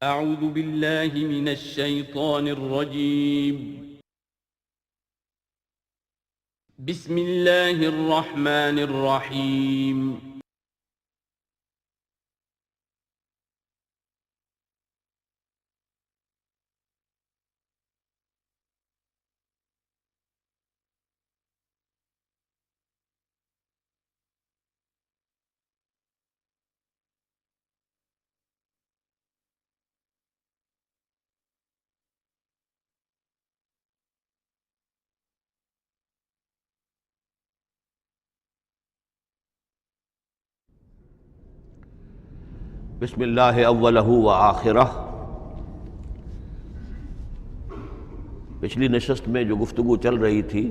أعوذ بالله من الشيطان الرجيم. بسم الله الرحمن الرحيم. بسم اللہ اولہ و آخرہ۔ پچھلی نشست میں جو گفتگو چل رہی تھی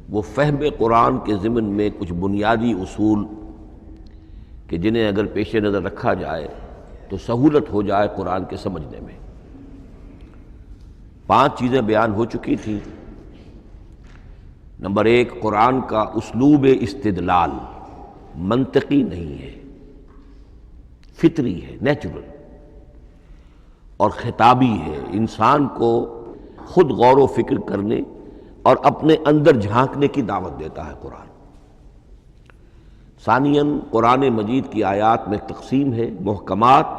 وہ فہم قرآن کے ضمن میں کچھ بنیادی اصول کہ جنہیں اگر پیش نظر رکھا جائے تو سہولت ہو جائے قرآن کے سمجھنے میں۔ 5 چیزیں بیان ہو چکی تھیں۔ نمبر 1، قرآن کا اسلوب استدلال منطقی نہیں ہے، فطری ہے، نیچرل اور خطابی ہے، انسان کو خود غور و فکر کرنے اور اپنے اندر جھانکنے کی دعوت دیتا ہے قرآن۔ ثانیاً، قرآن مجید کی آیات میں تقسیم ہے محکمات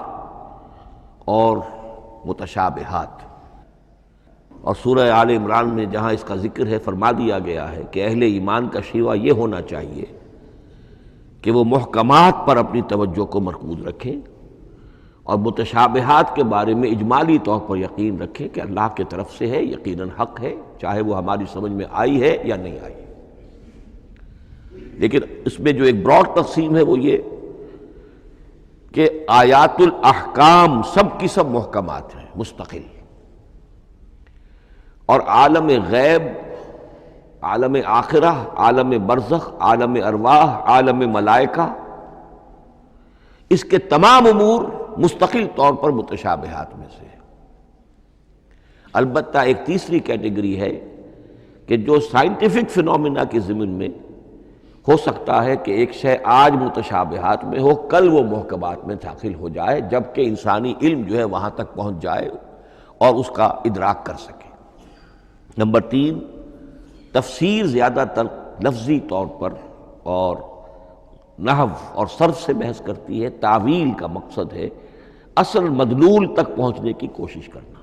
اور متشابہات، اور سورہ آل عمران میں جہاں اس کا ذکر ہے فرما دیا گیا ہے کہ اہل ایمان کا شیوہ یہ ہونا چاہیے کہ وہ محکمات پر اپنی توجہ کو مرکوز رکھیں اور متشابہات کے بارے میں اجمالی طور پر یقین رکھیں کہ اللہ کی طرف سے ہے، یقیناً حق ہے، چاہے وہ ہماری سمجھ میں آئی ہے یا نہیں آئی۔ لیکن اس میں جو ایک براڈ تقسیم ہے وہ یہ کہ آیات الاحکام سب کی سب محکمات ہیں مستقل، اور عالم غیب، عالم آخرہ، عالم برزخ، عالم ارواح، عالم ملائکہ، اس کے تمام امور مستقل طور پر متشابہات میں سے ہے۔ البتہ ایک تیسری کیٹیگری ہے کہ جو سائنٹیفک فینومینا کے ضمن میں ہو سکتا ہے کہ ایک شے آج متشابہات میں ہو، کل وہ محکمات میں داخل ہو جائے، جبکہ انسانی علم جو ہے وہاں تک پہنچ جائے اور اس کا ادراک کر سکے۔ نمبر 3، تفسیر زیادہ تر لفظی طور پر اور نحو اور صرف سے بحث کرتی ہے، تعویل کا مقصد ہے اصل مدلول تک پہنچنے کی کوشش کرنا۔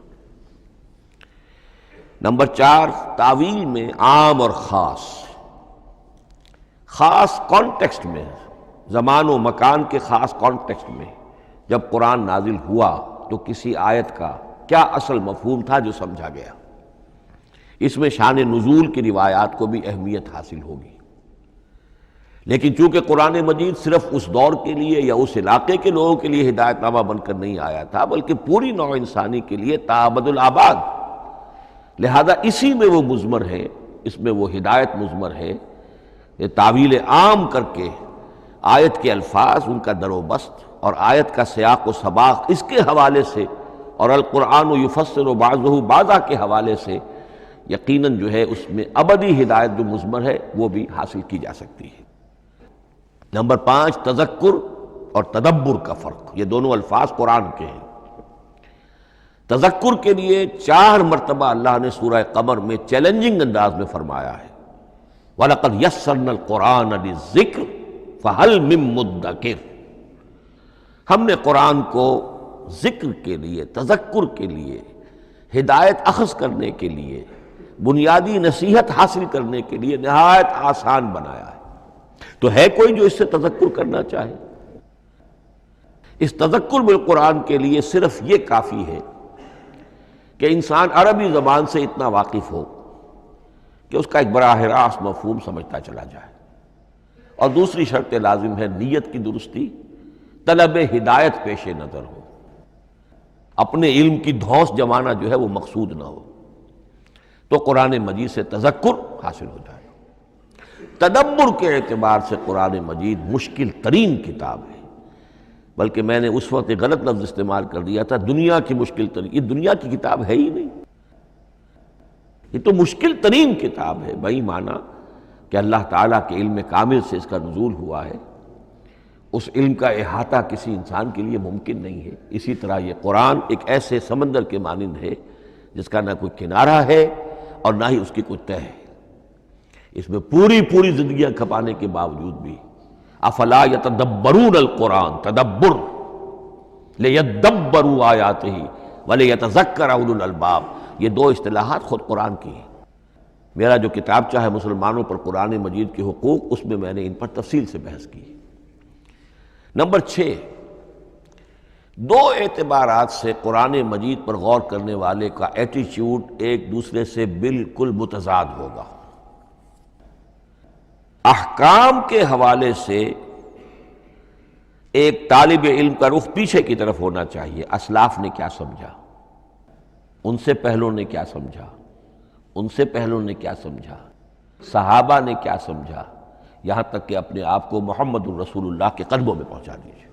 نمبر 4، تعویل میں عام اور خاص کانٹیکسٹ میں، زمان و مکان کے خاص کانٹیکسٹ میں جب قرآن نازل ہوا تو کسی آیت کا کیا اصل مفہوم تھا جو سمجھا گیا، اس میں شان نزول کی روایات کو بھی اہمیت حاصل ہوگی۔ لیکن چونکہ قرآن مجید صرف اس دور کے لیے یا اس علاقے کے لوگوں کے لیے ہدایت نامہ بن کر نہیں آیا تھا، بلکہ پوری نوع انسانی کے لیے تا ابد الآباد، لہذا اسی میں وہ مضمر ہے، اس میں وہ ہدایت مضمر ہے۔ یہ تعویل عام کر کے آیت کے الفاظ، ان کا در و بست اور آیت کا سیاق و سباق اس کے حوالے سے، اور القرآن یفسر بعضہ بعضا کے حوالے سے یقیناً جو ہے اس میں ابدی ہدایت جو مضمر ہے وہ بھی حاصل کی جا سکتی ہے۔ نمبر 5، تذکر اور تدبر کا فرق، یہ دونوں الفاظ قرآن کے ہیں۔ تذکر کے لیے 4 مرتبہ اللہ نے سورہ قمر میں چیلنجنگ انداز میں فرمایا ہے وَلَقَدْ يَسَّرْنَا الْقُرْآنَ لِلذِّكْرِ فَهَلْ مِن مُّدَّكِرٍ، ہم نے قرآن کو ذکر کے لیے، تذکر کے لیے، ہدایت اخذ کرنے کے لیے، بنیادی نصیحت حاصل کرنے کے لیے نہایت آسان بنایا ہے۔ تو ہے کوئی جو اس سے تذکر کرنا چاہے؟ اس تذکر بالقرآن کے لیے صرف یہ کافی ہے کہ انسان عربی زبان سے اتنا واقف ہو کہ اس کا ایک براہ راست مفہوم سمجھتا چلا جائے، اور دوسری شرط لازم ہے نیت کی درستی، طلب ہدایت پیش نظر ہو، اپنے علم کی دھونس جمانا جو ہے وہ مقصود نہ ہو، تو قرآن مجید سے تذکر حاصل ہو جائے۔ تدبر کے اعتبار سے قرآن مجید مشکل ترین کتاب ہے، بلکہ میں نے اس وقت ایک غلط لفظ استعمال کر دیا تھا، دنیا کی مشکل ترین، یہ دنیا کی کتاب ہے ہی نہیں، یہ تو مشکل ترین کتاب ہے، بہی معنی کہ اللہ تعالیٰ کے علم کامل سے اس کا نزول ہوا ہے، اس علم کا احاطہ کسی انسان کے لیے ممکن نہیں ہے۔ اسی طرح یہ قرآن ایک ایسے سمندر کے مانند ہے جس کا نہ کوئی کنارہ ہے اور نہ ہی اس کی کوئی تہہ ہے۔ اس میں پوری زندگیاں کھپانے کے باوجود بھی افلا یتدبرون القرآن، تدبر، لیدبروا آیاتہ ولیتذکر اولو الالباب، یہ دو اصطلاحات خود قرآن کی ہیں۔ میرا جو کتابچہ ہے مسلمانوں پر قرآن مجید کے حقوق، اس میں میں نے ان پر تفصیل سے بحث کی۔ نمبر 6، دو اعتبارات سے قرآن مجید پر غور کرنے والے کا ایٹیچیوڈ ایک دوسرے سے بالکل متضاد ہوگا۔ احکام کے حوالے سے ایک طالب علم کا رخ پیچھے کی طرف ہونا چاہیے، اسلاف نے کیا سمجھا، ان سے پہلوں نے کیا سمجھا، ان سے پہلوں نے کیا سمجھا، صحابہ نے کیا سمجھا، یہاں تک کہ اپنے آپ کو محمد الرسول اللہ کے قدموں میں پہنچا دیجیے۔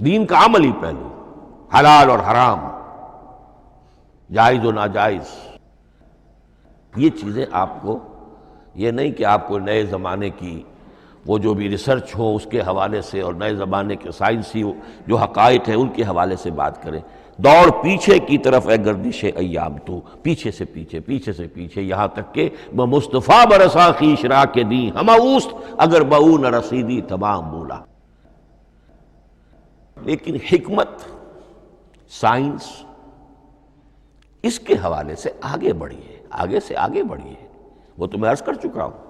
دین کا عملی پہلو، حلال اور حرام، جائز و ناجائز، یہ چیزیں آپ کو، یہ نہیں کہ آپ کو نئے زمانے کی وہ جو بھی ریسرچ ہو اس کے حوالے سے اور نئے زمانے کے سائنسی جو حقائق ہیں ان کے حوالے سے بات کریں۔ دوڑ پیچھے کی طرف ہے گردش ایام، تو پیچھے سے پیچھے یہاں تک کہ مصطفیٰ برسا خیش را کے دی ہم اوست اگر بہو نہ رسیدی تمام بولا۔ لیکن حکمت، سائنس، اس کے حوالے سے آگے بڑھیے، آگے سے آگے بڑھیے۔ وہ تو میں عرض کر چکا ہوں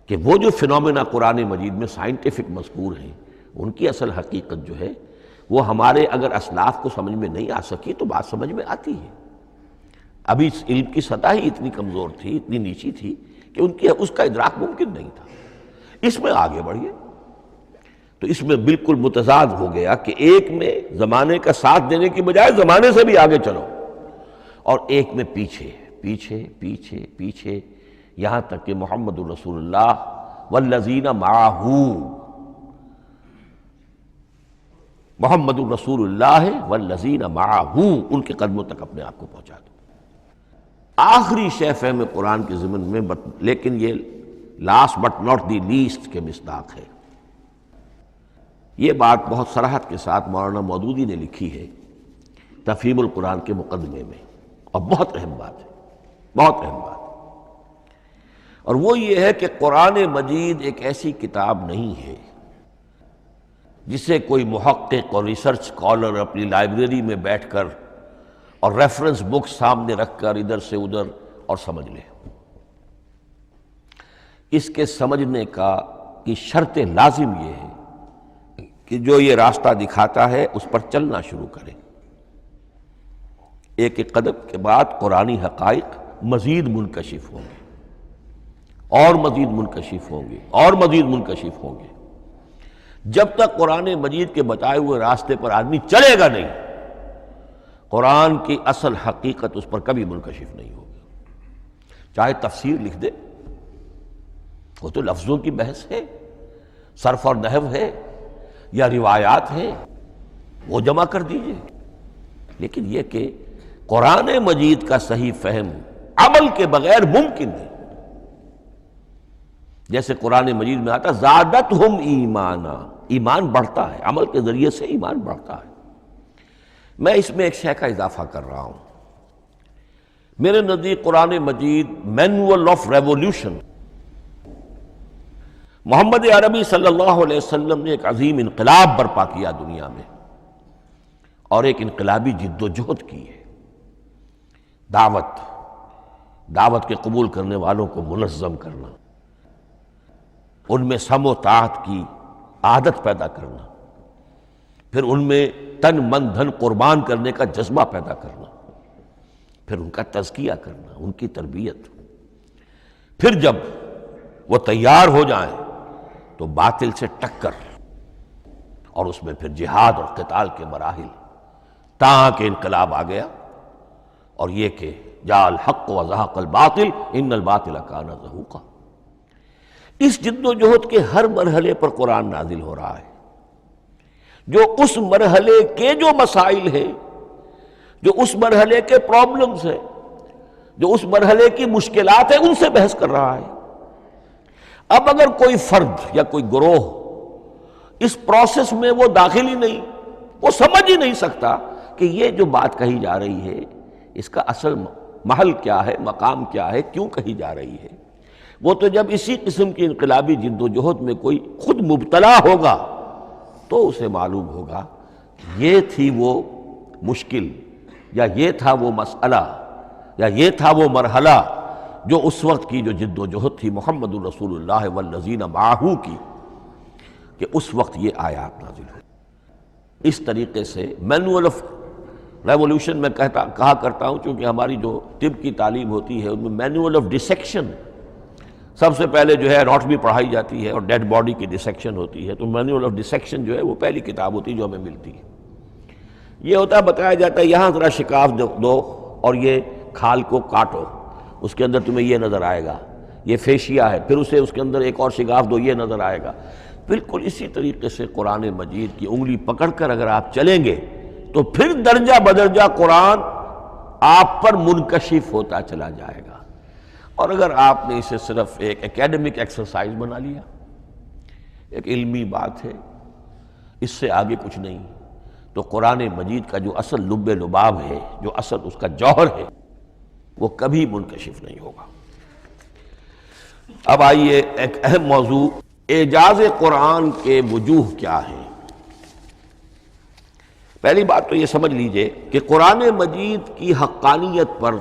کہ وہ جو فینومینا قرآن مجید میں سائنٹیفک مذکور ہیں، ان کی اصل حقیقت جو ہے وہ ہمارے اگر اسلاف کو سمجھ میں نہیں آ سکی تو بات سمجھ میں آتی ہے۔ ابھی اس علم کی سطح ہی اتنی کمزور تھی، اتنی نیچی تھی کہ ان کی اس کا ادراک ممکن نہیں تھا۔ اس میں آگے بڑھیے تو اس میں بالکل متضاد ہو گیا کہ ایک میں زمانے کا ساتھ دینے کی بجائے زمانے سے بھی آگے چلو، اور ایک میں پیچھے پیچھے پیچھے پیچھے، یہاں تک کہ محمد الرسول اللہ والذین معہ، محمد الرسول اللہ والذین معہ، ان کے قدموں تک اپنے آپ کو پہنچا دو۔ آخری شے فہم قرآن کے ضمن میں، لیکن یہ last but not the least کے مصداق ہے، یہ بات بہت صراحت کے ساتھ مولانا مودودی نے لکھی ہے تفہیم القرآن کے مقدمے میں، اور بہت اہم بات ہے، بہت اہم بات، اور وہ یہ ہے کہ قرآن مجید ایک ایسی کتاب نہیں ہے جسے کوئی محقق اور ریسرچ اسکالر اپنی لائبریری میں بیٹھ کر اور ریفرنس بک سامنے رکھ کر ادھر سے ادھر اور سمجھ لے۔ اس کے سمجھنے کی شرط لازم یہ ہے کہ جو یہ راستہ دکھاتا ہے اس پر چلنا شروع کرے۔ ایک ایک قدم کے بعد قرآنی حقائق مزید منکشف ہوں گے، اور مزید منکشف ہوں گے، اور مزید منکشف ہوں گے۔ جب تک قرآن مجید کے بتائے ہوئے راستے پر آدمی چلے گا نہیں، قرآن کی اصل حقیقت اس پر کبھی منکشف نہیں ہوگی۔ چاہے تفسیر لکھ دے، وہ تو لفظوں کی بحث ہے، صرف اور نحو ہے، یا روایات ہیں، وہ جمع کر دیجئے، لیکن یہ کہ قرآن مجید کا صحیح فہم عمل کے بغیر ممکن نہیں۔ جیسے قرآن مجید میں آتا زادتہم ایمانا، ایمان بڑھتا ہے، عمل کے ذریعے سے ایمان بڑھتا ہے۔ میں اس میں ایک شے کا اضافہ کر رہا ہوں، میرے نزدیک قرآن مجید مینول آف ریولیوشن، محمد عربی صلی اللہ علیہ وسلم نے ایک عظیم انقلاب برپا کیا دنیا میں، اور ایک انقلابی جد و جہد کی ہے۔ دعوت کے قبول کرنے والوں کو منظم کرنا، ان میں سم و طاعت کی عادت پیدا کرنا، پھر ان میں تن من دھن قربان کرنے کا جذبہ پیدا کرنا، پھر ان کا تزکیہ کرنا، ان کی تربیت، پھر جب وہ تیار ہو جائیں تو باطل سے ٹکر، اور اس میں پھر جہاد اور قتال کے مراحل، تاکہ انقلاب آ گیا، اور یہ کہ جاء الحق وزہق الباطل ان الباطل کان زہوقا۔ اس جد و جہد کے ہر مرحلے پر قرآن نازل ہو رہا ہے، جو اس مرحلے کے جو مسائل ہیں، جو اس مرحلے کے پرابلمز ہیں، جو اس مرحلے کی مشکلات ہیں، ان سے بحث کر رہا ہے۔ اب اگر کوئی فرد یا کوئی گروہ اس پروسیس میں وہ داخل ہی نہیں، وہ سمجھ ہی نہیں سکتا کہ یہ جو بات کہی جا رہی ہے اس کا اصل محل کیا ہے، مقام کیا ہے، کیوں کہی جا رہی ہے۔ وہ تو جب اسی قسم کی انقلابی جد و جہد میں کوئی خود مبتلا ہوگا تو اسے معلوم ہوگا یہ تھی وہ مشکل، یا یہ تھا وہ مسئلہ، یا یہ تھا وہ مرحلہ جو اس وقت کی جو جد و جہد تھی محمد الرسول اللہ والذین معہ کی، کہ اس وقت یہ آیات نازل ہوئی۔ اس طریقے سے مینول آف ریولوشن میں کہا کرتا ہوں، چونکہ ہماری جو طب کی تعلیم ہوتی ہے ان میں مینول آف ڈسیکشن سب سے پہلے جو ہے اناٹمی پڑھائی جاتی ہے اور ڈیڈ باڈی کی ڈسیکشن ہوتی ہے، تو مینول آف ڈسیکشن جو ہے وہ پہلی کتاب ہوتی ہے جو ہمیں ملتی ہے۔ یہ ہوتا ہے، بتایا جاتا ہے یہاں ذرا شکاف دو اور یہ کھال کو کاٹو، اس کے اندر تمہیں یہ نظر آئے گا، یہ فیشیا ہے، پھر اسے اس کے اندر ایک اور شگاف دو، یہ نظر آئے گا۔ بالکل اسی طریقے سے قرآن مجید کی انگلی پکڑ کر اگر آپ چلیں گے تو پھر درجہ بدرجہ قرآن آپ پر منکشف ہوتا چلا جائے گا۔ اور اگر آپ نے اسے صرف ایک اکیڈمک ایکسرسائز بنا لیا، ایک علمی بات ہے، اس سے آگے کچھ نہیں، تو قرآن مجید کا جو اصل لب لباب ہے، جو اصل اس کا جوہر ہے، وہ کبھی منکشف نہیں ہوگا۔ اب آئیے ایک اہم موضوع، اعجاز قرآن کے وجوہ کیا ہیں۔ پہلی بات تو یہ سمجھ لیجئے کہ قرآن مجید کی حقانیت پر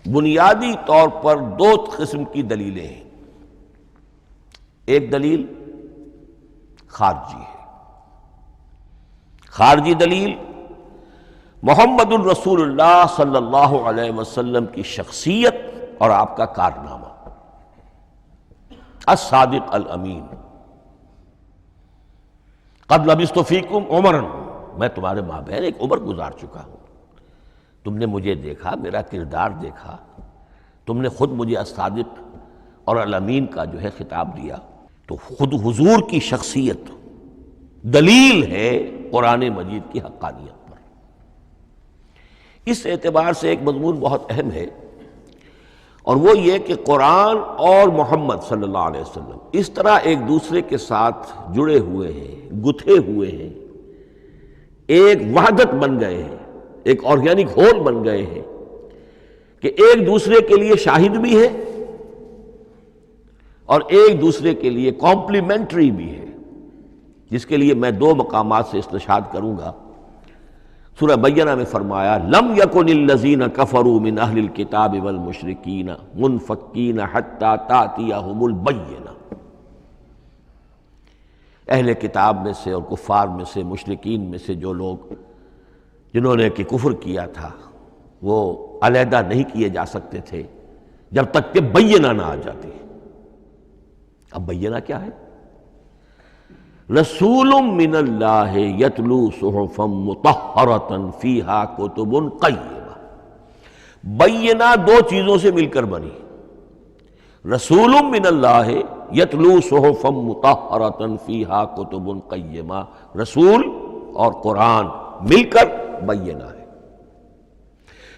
بنیادی طور پر دو قسم کی دلیلیں ہیں۔ ایک دلیل خارجی ہے، خارجی دلیل محمد الرسول اللہ صلی اللہ علیہ وسلم کی شخصیت اور آپ کا کارنامہ، الصادق الامین، قد لبثت فیکم عمرا، میں تمہارے مابین ایک عمر گزار چکا ہوں، تم نے مجھے دیکھا، میرا کردار دیکھا، تم نے خود مجھے الصادق اور الامین کا جو ہے خطاب دیا، تو خود حضور کی شخصیت دلیل ہے قرآن مجید کی حقانیت پر۔ اس اعتبار سے ایک مضمون بہت اہم ہے، اور وہ یہ کہ قرآن اور محمد صلی اللہ علیہ وسلم اس طرح ایک دوسرے کے ساتھ جڑے ہوئے ہیں، گتھے ہوئے ہیں، ایک وحدت بن گئے ہیں، ایک آرگینک ہول بن گئے ہیں، کہ ایک دوسرے کے لیے شاہد بھی ہے اور ایک دوسرے کے لیے کمپلیمنٹری بھی ہے، جس کے لیے میں دو مقامات سے استشہاد کروں گا۔ سورہ بینہ میں فرمایا لم یکن الذین کفروا من اہل الکتاب والمشرکین منفکین حتی تأتیہم البینہ، اہل کتاب میں سے اور کفار میں سے، مشرکین میں سے جو لوگ جنہوں نے کہ کفر کیا تھا، وہ علیحدہ نہیں کیے جا سکتے تھے جب تک کہ بینہ نہ آ جاتی۔ اب بینہ کیا ہے؟ رسول من اللہ یتلو صحفا مطہرۃ فیہا کتب قیمہ، بینہ دو چیزوں سے مل کر بنی، رسول من اللہ یتلو صحفا مطہرۃ فیہا کتب قیمہ، رسول اور قرآن مل کر بینہ ہے،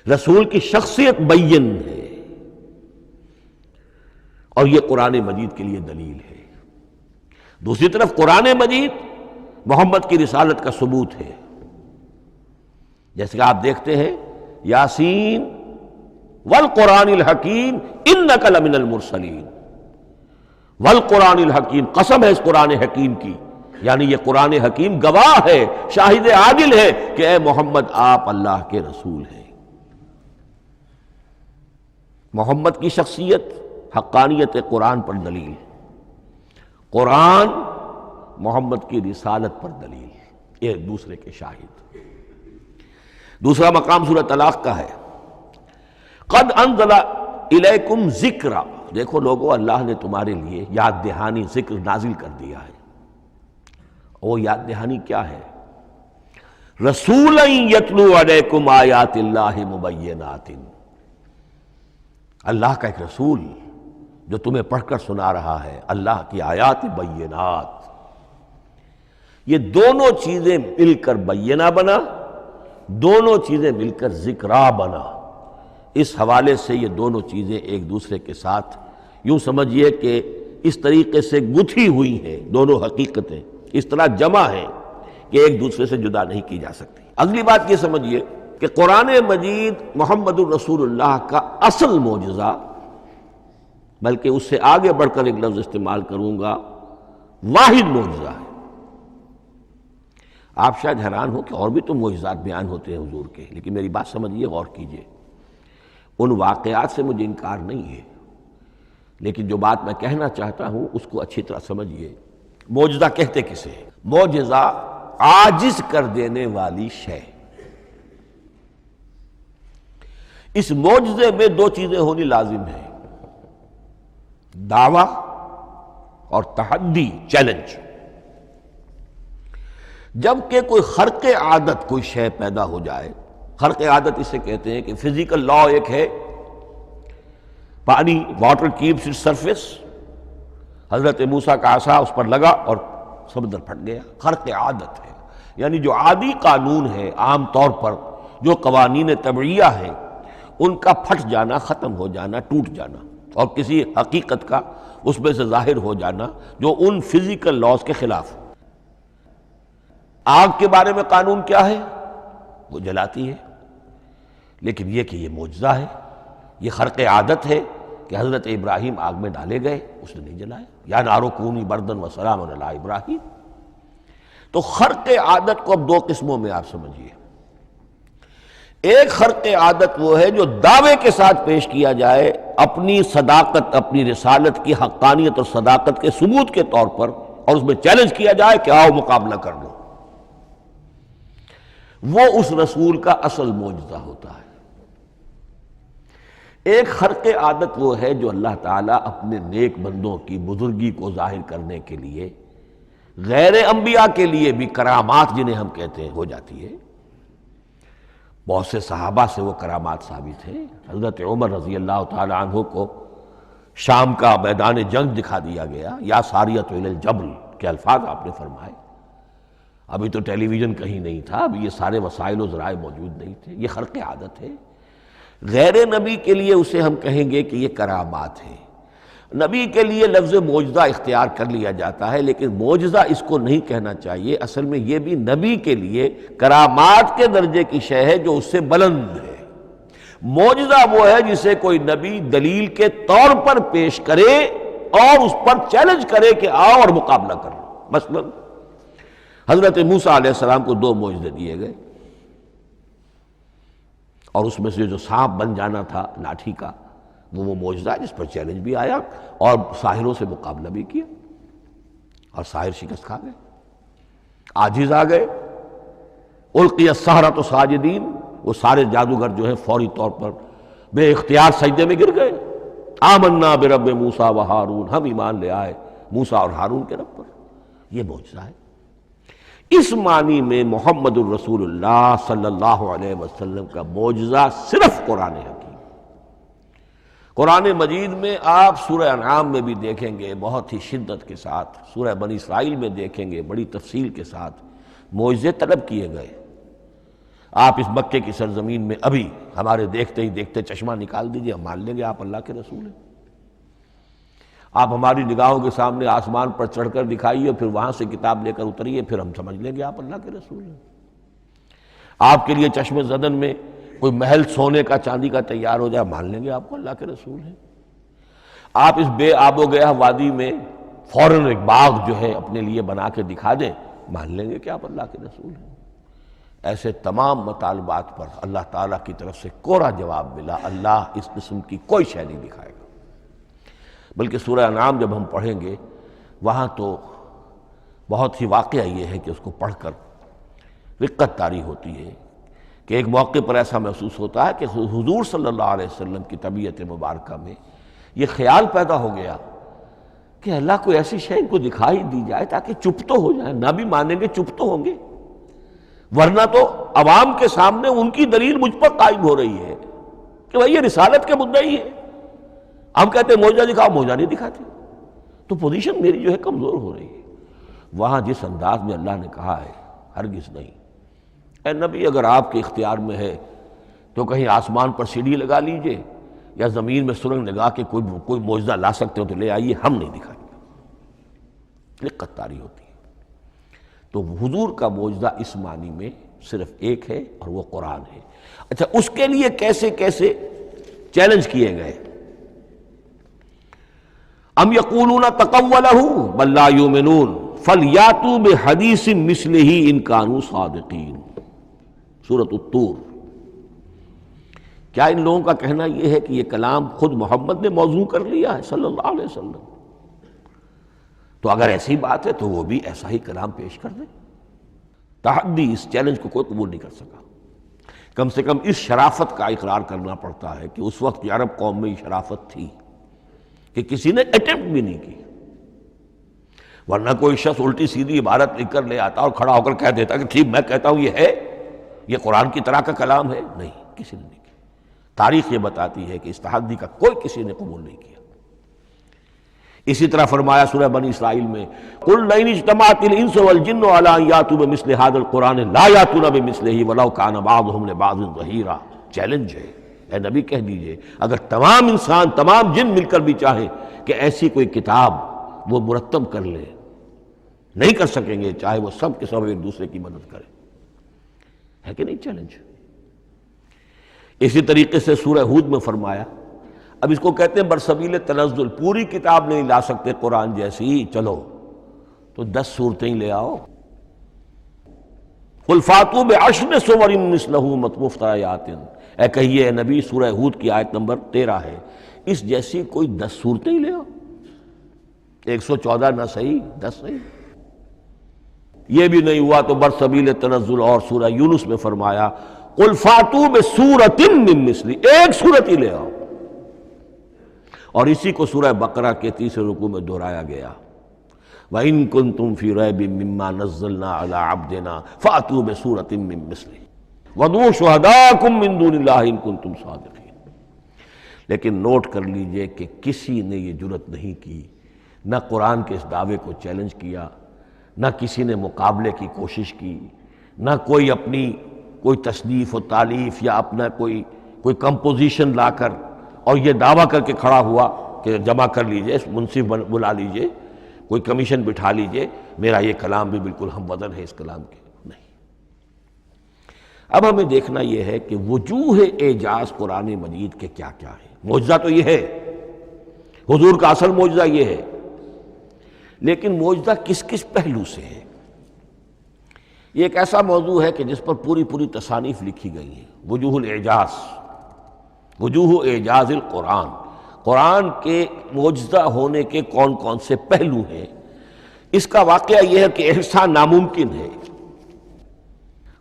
رسول کی شخصیت بین ہے، اور یہ قرآن مجید کے لیے دلیل ہے۔ دوسری طرف قرآن مجید محمد کی رسالت کا ثبوت ہے، جیسے کہ آپ دیکھتے ہیں یاسین والقرآن الحکیم انک لمن المرسلین، والقرآن الحکیم، قسم ہے اس قرآن حکیم کی، یعنی یہ قرآن حکیم گواہ ہے، شاہد عادل ہے کہ اے محمد آپ اللہ کے رسول ہیں۔ محمد کی شخصیت، حقانیت قرآن پر دلیل، قرآن محمد کی رسالت پر دلیل، ایک دوسرے کے شاہد۔ دوسرا مقام سورہ طلاق کا ہے، قد انزل الیکم ذکرا، دیکھو لوگو اللہ نے تمہارے لیے یاد دہانی ذکر نازل کر دیا ہے۔ وہ یاد دہانی کیا ہے؟ رسولا یتلو علیکم آیات اللہ مبینات، اللہ کا ایک رسول جو تمہیں پڑھ کر سنا رہا ہے اللہ کی آیات بینات۔ یہ دونوں چیزیں مل کر بینہ بنا، دونوں چیزیں مل کر ذکرا بنا۔ اس حوالے سے یہ دونوں چیزیں ایک دوسرے کے ساتھ یوں سمجھیے کہ اس طریقے سے گتھی ہوئی ہیں دونوں حقیقتیں، اس طرح جمع ہیں کہ ایک دوسرے سے جدا نہیں کی جا سکتی۔ اگلی بات یہ سمجھیے کہ قرآن مجید محمد الرسول اللہ کا اصل معجزہ، بلکہ اس سے آگے بڑھ کر ایک لفظ استعمال کروں گا، واحد معجزہ ہے۔ آپ شاید حیران ہو کہ اور بھی تو معجزات بیان ہوتے ہیں حضور کے، لیکن میری بات سمجھیے، غور کیجیے۔ ان واقعات سے مجھے انکار نہیں ہے، لیکن جو بات میں کہنا چاہتا ہوں اس کو اچھی طرح سمجھیے۔ معجزہ کہتے کسے ہیں؟ معجزہ عاجز کر دینے والی شے۔ اس معجزے میں دو چیزیں ہونی لازم ہیں، دعویٰ اور تحدی، چیلنج۔ جب کہ کوئی خرق عادت کوئی شے پیدا ہو جائے، خرق عادت اسے کہتے ہیں کہ فزیکل لا ایک ہے، پانی، واٹر کیپس اٹس سرفیس، حضرت موسیٰ کا عصا اس پر لگا اور سمندر پھٹ گیا، خرق عادت ہے۔ یعنی جو عادی قانون ہے، عام طور پر جو قوانین طبعیہ ہیں، ان کا پھٹ جانا، ختم ہو جانا، ٹوٹ جانا، اور کسی حقیقت کا اس میں سے ظاہر ہو جانا جو ان فزیکل لاز کے خلاف۔ آگ کے بارے میں قانون کیا ہے؟ وہ جلاتی ہے، لیکن یہ کہ یہ معجزہ ہے، یہ خرق عادت ہے کہ حضرت ابراہیم آگ میں ڈالے گئے، اس نے نہیں جلایا، یا نارو کونی بردن و سلام علی ابراہیم۔ تو خرق عادت کو اب دو قسموں میں آپ سمجھیے۔ ایک خرق عادت وہ ہے جو دعوے کے ساتھ پیش کیا جائے، اپنی صداقت، اپنی رسالت کی حقانیت اور صداقت کے ثبوت کے طور پر، اور اس میں چیلنج کیا جائے کہ آؤ مقابلہ کر لو۔ وہ اس رسول کا اصل معجزہ ہوتا ہے۔ ایک خرق عادت وہ ہے جو اللہ تعالیٰ اپنے نیک بندوں کی بزرگی کو ظاہر کرنے کے لیے، غیر انبیاء کے لیے بھی کرامات جنہیں ہم کہتے ہیں ہو جاتی ہے۔ بہت سے صحابہ سے وہ کرامات ثابت ہیں۔ حضرت عمر رضی اللہ تعالی عنہ کو شام کا میدان جنگ دکھا دیا گیا، یا ساریۃ الی الجبل کے الفاظ آپ نے فرمائے۔ ابھی تو ٹیلی ویژن کہیں نہیں تھا، ابھی یہ سارے وسائل و ذرائع موجود نہیں تھے، یہ خرق عادت ہے۔ غیر نبی کے لیے اسے ہم کہیں گے کہ یہ کرامات ہے۔ نبی کے لیے لفظ معجزہ اختیار کر لیا جاتا ہے، لیکن معجزہ اس کو نہیں کہنا چاہیے، اصل میں یہ بھی نبی کے لیے کرامات کے درجے کی شے ہے جو اس سے بلند ہے۔ معجزہ وہ ہے جسے کوئی نبی دلیل کے طور پر پیش کرے اور اس پر چیلنج کرے کہ آؤ اور مقابلہ کرو۔ مثلا حضرت موسیٰ علیہ السلام کو دو معجزے دیے گئے، اور اس میں سے جو سانپ بن جانا تھا لاٹھی کا، وہ معجزہ ہے جس پر چیلنج بھی آیا اور ساحروں سے مقابلہ بھی کیا، اور ساحر شکست کھا گئے، عاجز آ گئے۔ القی السحرۃ ساجدین، وہ سارے جادوگر جو ہیں فوری طور پر بے اختیار سجدے میں گر گئے۔ آمنا برب موسیٰ و ہارون، ہم ایمان لے آئے موسیٰ اور ہارون کے رب پر۔ یہ معجزہ ہے۔ اس معنی میں محمد الرسول اللہ صلی اللہ علیہ وسلم کا معجزہ صرف قرآن حکیم۔ قرآن مجید میں آپ سورہ انعام میں بھی دیکھیں گے بہت ہی شدت کے ساتھ، سورہ بنی اسرائیل میں دیکھیں گے بڑی تفصیل کے ساتھ معجزے طلب کیے گئے۔ آپ اس مکے کی سرزمین میں ابھی ہمارے دیکھتے ہی دیکھتے چشمہ نکال دیجئے، ہم مان لیں گے آپ اللہ کے رسول ہیں۔ آپ ہماری نگاہوں کے سامنے آسمان پر چڑھ کر دکھائیے، پھر وہاں سے کتاب لے کر اتریے، پھر ہم سمجھ لیں گے آپ اللہ کے رسول ہیں۔ آپ کے لیے چشم زدن میں کوئی محل سونے کا چاندی کا تیار ہو جائے، مان لیں گے آپ کو اللہ کے رسول ہیں۔ آپ اس بے آب و گیا وادی میں فوراً ایک باغ جو ہے اپنے لیے بنا کے دکھا دیں، مان لیں گے کہ آپ اللہ کے رسول ہیں۔ ایسے تمام مطالبات پر اللہ تعالیٰ کی طرف سے کوڑا جواب ملا، اللہ اس قسم کی کوئی شے نہیں دکھائے گا۔ بلکہ سورہ انعام جب ہم پڑھیں گے وہاں تو بہت ہی واقعہ یہ ہے کہ اس کو پڑھ کر رقت طاری ہوتی ہے کہ ایک موقع پر ایسا محسوس ہوتا ہے کہ حضور صلی اللہ علیہ وسلم کی طبیعت مبارکہ میں یہ خیال پیدا ہو گیا کہ اللہ کو ایسی شے ان کو دکھائی دی جائے تاکہ چپ تو ہو جائے، نہ بھی مانیں گے چپ تو ہوں گے، ورنہ تو عوام کے سامنے ان کی دلیل مجھ پر قائم ہو رہی ہے کہ بھائی یہ رسالت کے مدعی ہے، ہم کہتے ہیں معجزہ دکھاؤ، معجزہ نہیں دکھاتے، تو پوزیشن میری جو ہے کمزور ہو رہی ہے۔ وہاں جس انداز میں اللہ نے کہا ہے، ہرگز نہیں، اے نبی اگر آپ کے اختیار میں ہے تو کہیں آسمان پر سیڑھی لگا لیجئے یا زمین میں سرنگ لگا کے کوئی معجزہ لا سکتے ہو تو لے آئیے، ہم نہیں دکھائیں گے۔ لقت طاری ہوتی ہے۔ تو حضور کا معجزہ اس معنی میں صرف ایک ہے اور وہ قرآن ہے۔ اچھا، اس کے لیے کیسے کیسے چیلنج کیے گئے؟ ام یقولون تقولہ بل لا یؤمنون فلیاتوا بحدیث مثلہ ان کانوا صادقین، سورۃ الطور۔ کیا ان لوگوں کا کہنا یہ ہے کہ یہ کلام خود محمد نے موضوع کر لیا ہے صلی اللہ علیہ وسلم؟ تو اگر ایسی بات ہے تو وہ بھی ایسا ہی کلام پیش کر دیں۔ تحدی، اس چیلنج کو کوئی قبول نہیں کر سکا۔ کم سے کم اس شرافت کا اقرار کرنا پڑتا ہے کہ اس وقت عرب قوم میں یہ شرافت تھی کہ کسی نے اٹیمپٹ بھی نہیں کی، ورنہ کوئی شخص الٹی سیدھی عبارت لکھ کر لے آتا اور کھڑا ہو کر کہہ دیتا کہ ٹھیک میں کہتا ہوں یہ ہے، یہ قرآن کی طرح کا کلام ہے۔ نہیں، کسی نے نہیں کیا۔ تاریخ یہ بتاتی ہے کہ اس تحدی کا کوئی کسی نے قبول نہیں کیا۔ اسی طرح فرمایا سورہ بنی اسرائیل میں قُلْ لَئِنِ اجْتَمَعَتِ الْإِنسُ وَالْجِنُّ عَلَىٰ أَن يَأْتُوا بِمِثْلِ هَٰذَا الْقُرْآنِ لَا يَأْتُونَ بِمِثْلِهِ وَلَوْ كَانَ بَعْضُهُمْ لِبَعْضٍ ظَهِيرًا۔ چیلنج ہے، اے نبی کہہ دیجئے اگر تمام انسان، تمام جن مل کر بھی چاہیں کہ ایسی کوئی کتاب وہ مرتب کر لے، نہیں کر سکیں گے، چاہے وہ سب کے سب ایک دوسرے کی مدد کریں۔ ہے کہ نہیں چیلنج؟ اسی طریقے سے سورہ ہود میں فرمایا، اب اس کو کہتے ہیں برسبیل تنزل، پوری کتاب نہیں لا سکتے قرآن جیسی، چلو تو 10 صورتیں لے آؤ۔ قُلْ فَأْتُوا بِعَشْرِ سُوَرٍ مِثْلَهُ مُفْتَرَيَاتٍ، اے کہیے اے نبی، سورہ ہود کی آیت نمبر 13 ہے، اس جیسی کوئی 10 صورتیں ہی لے آؤ۔ 114 نہ صحیح، 10 صحیح۔ یہ بھی نہیں ہوا تو برسبیل تنزل اور سورہ یونس میں فرمایا قُلْ فَأْتُوا بِسُورَةٍ مِّن مِثْلِهِ، ایک صورت ہی لے آؤ۔ اور اسی کو سورہ بقرہ کے 30 رکوع میں دہرایا گیا، وَإِن كُنتُمْ فِي رَيْبٍ مِّمَّا نَزَّلْنَا عَلَىٰ عَبْدِنَا فَأْتُوا بِسُورَةٍ مِّن مِّثْلِهِ وَادْعُوا شُهَدَاءَكُم مِّن دُونِ اللَّهِ إِن كُنتُمْ صَادِقِينَ۔ لیکن نوٹ کر لیجئے کہ کسی نے یہ جرأت نہیں کی، نہ قرآن کے اس دعوے کو چیلنج کیا، نہ کسی نے مقابلے کی کوشش کی، نہ کوئی اپنی کوئی تصنیف و تالیف یا اپنا کوئی کمپوزیشن لا کر اور یہ دعویٰ کر کے کھڑا ہوا کہ جمع کر لیجئے، منصف بلا لیجئے، کوئی کمیشن بٹھا لیجئے، میرا یہ کلام بھی بالکل ہم وزن ہے اس کلام کے۔ نہیں۔ اب ہمیں دیکھنا یہ ہے کہ وجوہ اعجاز قرآن مجید کے کیا کیا ہیں۔ معجزہ تو یہ ہے، حضور کا اصل معجزہ یہ ہے، لیکن معجزہ کس کس پہلو سے ہے؟ یہ ایک ایسا موضوع ہے کہ جس پر پوری تصانیف لکھی گئی ہیں۔ وجوہ الاعجاز، وجوہ اعجاز القرآن، قرآن کے معجزہ ہونے کے کون کون سے پہلو ہیں۔ اس کا واقعہ یہ ہے کہ احسان ناممکن ہے،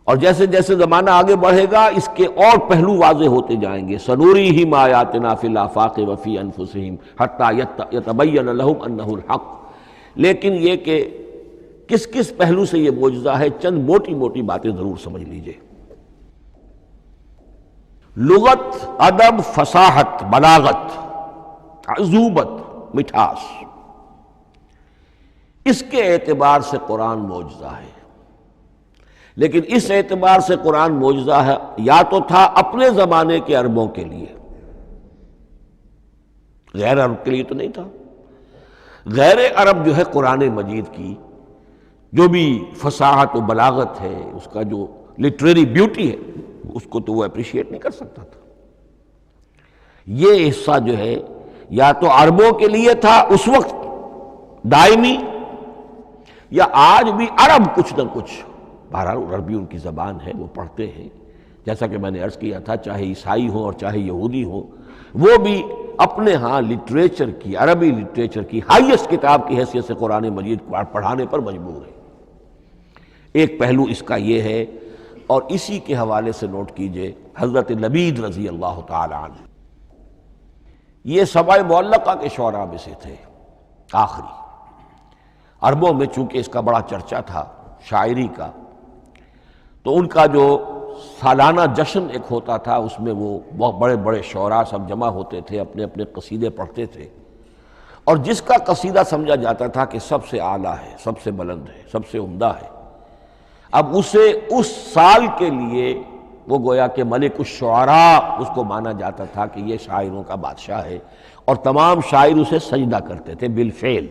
اور جیسے جیسے زمانہ آگے بڑھے گا اس کے اور پہلو واضح ہوتے جائیں گے۔ سنوریہم آیاتنا فی الآفاق وفی انفسہم حتی یتبین لہم انہ الحق۔ لیکن یہ کہ کس کس پہلو سے یہ معجزہ ہے، چند موٹی موٹی باتیں ضرور سمجھ لیجئے۔ لغت، ادب، فصاحت، بلاغت، عذوبت، مٹھاس، اس کے اعتبار سے قرآن معجزہ ہے۔ لیکن اس اعتبار سے قرآن معجزہ ہے یا تو تھا اپنے زمانے کے عربوں کے لیے، غیر عرب کے لیے تو نہیں تھا۔ غیر عرب جو ہے قرآن مجید کی جو بھی فصاحت و بلاغت ہے، اس کا جو لٹریری بیوٹی ہے، اس کو تو وہ اپریشیٹ نہیں کر سکتا تھا۔ یہ حصہ جو ہے یا تو عربوں کے لیے تھا اس وقت دائمی، یا آج بھی عرب کچھ نہ کچھ، بہرحال عربی ان کی زبان ہے، وہ پڑھتے ہیں، جیسا کہ میں نے عرض کیا تھا، چاہے عیسائی ہوں اور چاہے یہودی ہوں، وہ بھی اپنے ہاں لٹریچر کی، عربی لٹریچر کی ہائیسٹ کتاب کی حیثیت سے قرآن مجید کو پڑھانے پر مجبور ہے۔ ایک پہلو اس کا یہ ہے، اور اسی کے حوالے سے نوٹ کیجئے حضرت لبید رضی اللہ تعالی عنہ، یہ سبع معلقہ کے شعراء میں سے تھے آخری۔ عربوں میں چونکہ اس کا بڑا چرچا تھا شاعری کا، تو ان کا جو سالانہ جشن ایک ہوتا تھا، اس میں وہ بہت بڑے بڑے شعراء سب جمع ہوتے تھے، اپنے اپنے قصیدے پڑھتے تھے، اور جس کا قصیدہ سمجھا جاتا تھا کہ سب سے اعلیٰ ہے، سب سے بلند ہے، سب سے عمدہ ہے، اب اسے اس سال کے لیے وہ گویا کہ ملک الشعراء اس کو مانا جاتا تھا کہ یہ شاعروں کا بادشاہ ہے، اور تمام شاعر اسے سجدہ کرتے تھے بالفعل۔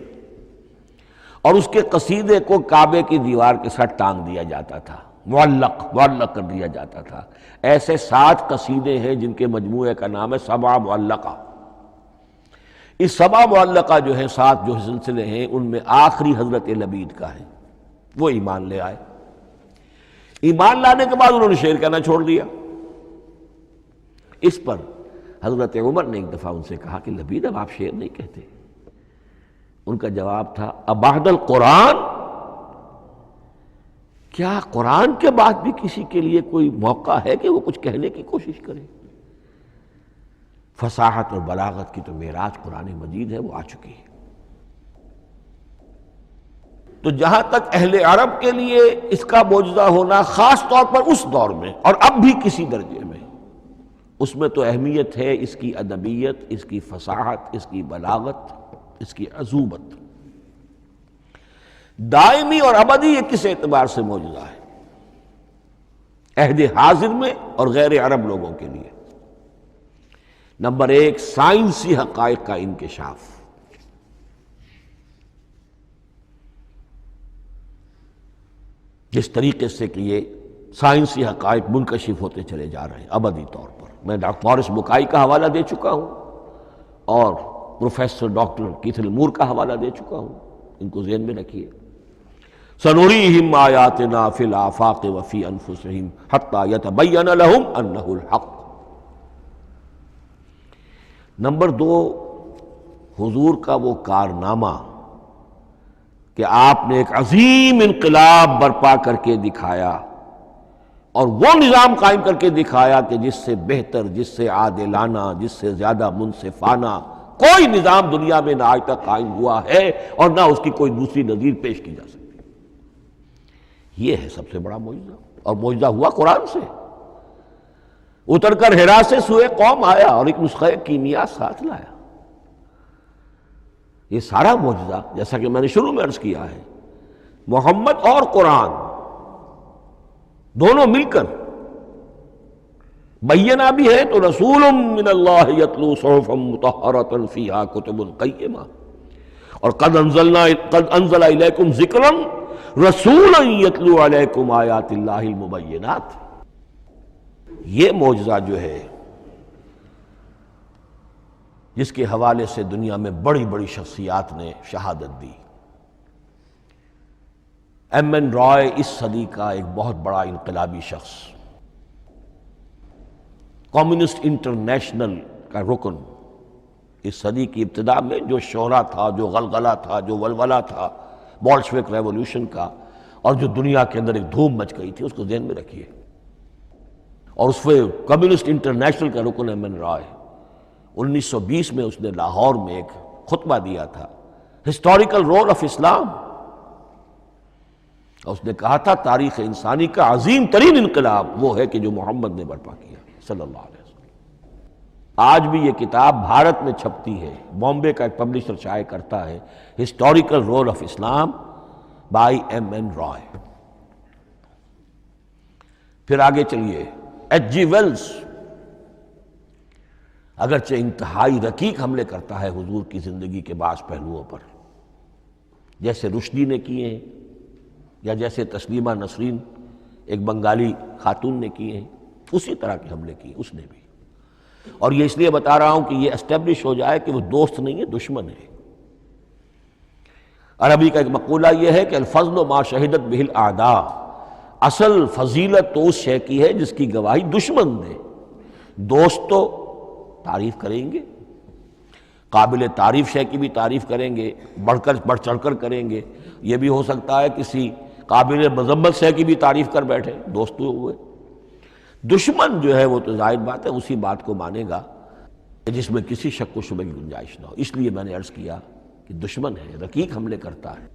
اور اس کے قصیدے کو کعبے کی دیوار کے ساتھ ٹانگ دیا جاتا تھا، معلق کر دیا جاتا تھا۔ ایسے 7 قصیدے ہیں جن کے مجموعے کا نام ہے 7 معلقہ۔ اس 7 معلقہ جو ہیں، 7 جو سلسلے ہیں، ان میں آخری حضرت لبید کا ہے، وہ ایمان لے آئے۔ ایمان لانے کے بعد انہوں نے شعر کہنا چھوڑ دیا۔ اس پر حضرت عمر نے ایک دفعہ ان سے کہا کہ لبید اب آپ شعر نہیں کہتے۔ ان کا جواب تھا ابعد القرآن، کیا قرآن کے بعد بھی کسی کے لیے کوئی موقع ہے کہ وہ کچھ کہنے کی کوشش کرے؟ فصاحت اور بلاغت کی تو معراج قرآن مجید ہے، وہ آ چکی ہے۔ تو جہاں تک اہل عرب کے لیے اس کا معجزہ ہونا، خاص طور پر اس دور میں اور اب بھی کسی درجے میں، اس میں تو اہمیت ہے اس کی ادبیت، اس کی فصاحت، اس کی بلاغت، اس کی عذوبت۔ دائمی اور ابدی یہ کس اعتبار سے معجزہ ہے؟ عہد حاضر میں اور غیر عرب لوگوں کے لیے۔ نمبر 1، سائنسی حقائق کا انکشاف۔ جس طریقے سے کہ یہ سائنسی حقائق منکشف ہوتے چلے جا رہے ہیں ابدی طور پر۔ میں ڈاکٹر مورس بکائی کا حوالہ دے چکا ہوں اور پروفیسر ڈاکٹر کیتھل مور کا حوالہ دے چکا ہوں، ان کو ذہن میں رکھیے۔ سنریہم آیاتنا فی الآفاق وفی انفسہم حتی یتبین لہم انہ الحق۔ نمبر 2، حضور کا وہ کارنامہ کہ آپ نے ایک عظیم انقلاب برپا کر کے دکھایا اور وہ نظام قائم کر کے دکھایا کہ جس سے بہتر، جس سے عادلانہ، جس سے زیادہ منصفانہ کوئی نظام دنیا میں نہ آج تک قائم ہوا ہے اور نہ اس کی کوئی دوسری نظیر پیش کی جا سکتی۔ یہ ہے سب سے بڑا معجزہ، اور معجزہ ہوا قرآن سے۔ اتر کر حرا سے سوئے قوم آیا اور ایک نسخہ کیمیا ساتھ لایا۔ یہ سارا معجزہ، جیسا کہ میں نے شروع میں عرض کیا ہے، محمد اور قرآن دونوں مل کر بینہ بھی ہے تو رسول من اللہ یتلو صحفا مطہرۃ فیہا کتب قیمہ، اور قد انزل الیکم ذکرا رسولا یتلو علیکم آیات اللہ المبینات۔ یہ معجزہ جو ہے، جس کے حوالے سے دنیا میں بڑی بڑی شخصیات نے شہادت دی۔ ایم این رائے اس صدی کا ایک بہت بڑا انقلابی شخص، کمیونسٹ انٹرنیشنل کا رکن، اس صدی کی ابتدا میں جو شورا تھا، جو غلغلہ تھا، جو ولولہ تھا بولشوک ریولوشن کا، اور جو دنیا کے اندر ایک دھوم مچ گئی تھی، اس کو ذہن میں رکھیے۔ اور اس میں کمیونسٹ انٹرنیشنل کا رکن ایم این رائے، 1920 میں اس نے لاہور میں ایک خطبہ دیا تھا، ہسٹوریکل رول آف اسلام، اور اس نے کہا تھا تاریخ انسانی کا عظیم ترین انقلاب وہ ہے کہ جو محمد نے برپا کیا صلی اللہ علیہ وسلم۔ آج بھی یہ کتاب بھارت میں چھپتی ہے، بامبے کا ایک پبلشر شائع کرتا ہے، historical role of Islam by M N Roy. پھر آگے چلیے، ایچ جی ویلز اگرچہ انتہائی رقیق حملے کرتا ہے حضور کی زندگی کے بعض پہلوؤں پر، جیسے رشدی نے کیے ہیں یا جیسے تسلیمہ نسرین ایک بنگالی خاتون نے کیے ہیں، اسی طرح کے حملے کیے اس نے بھی۔ اور یہ اس لیے بتا رہا ہوں کہ یہ اسٹیبلش ہو جائے کہ وہ دوست نہیں ہے، دشمن ہے۔ عربی کا ایک مقولہ یہ ہے کہ الفضل ما شہدت بہ الاعداء، اصل فضیلت تو اس شے کی ہے جس کی گواہی دشمن دے۔ دوست تو تعریف کریں گے، قابل تعریف شے کی بھی تعریف کریں گے، بڑھ چڑھ کر کریں گے۔ یہ بھی ہو سکتا ہے کسی قابل مذمت شے کی بھی تعریف کر بیٹھے، دوست ہوئے۔ دشمن جو ہے وہ تو ظاہر بات ہے اسی بات کو مانے گا جس میں کسی شک و شبہ کی گنجائش نہ ہو۔ اس لیے میں نے عرض کیا کہ دشمن ہے، رقیق حملے کرتا ہے،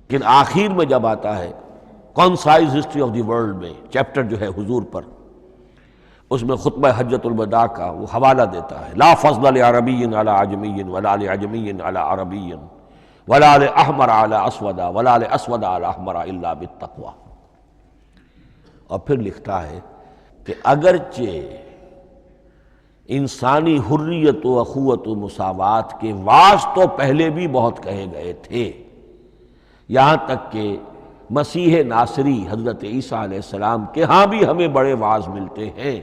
لیکن آخر میں جب آتا ہے concise history of the world میں چیپٹر جو ہے حضور پر، اس میں خطبہ حجۃ الوداع کا وہ حوالہ دیتا ہے، لا فضل لعربی علی عجمی ولا لعجمی علی عربی ولا لاحمر علی اسود ولا لاسود علی احمر الا بالتقوی۔ اور پھر لکھتا ہے کہ اگرچہ انسانی حریت و اخوت و مساوات کے واعظ تو پہلے بھی بہت کہے گئے تھے، یہاں تک کہ مسیح ناصری حضرت عیسیٰ علیہ السلام کے ہاں بھی ہمیں بڑے واعظ ملتے ہیں،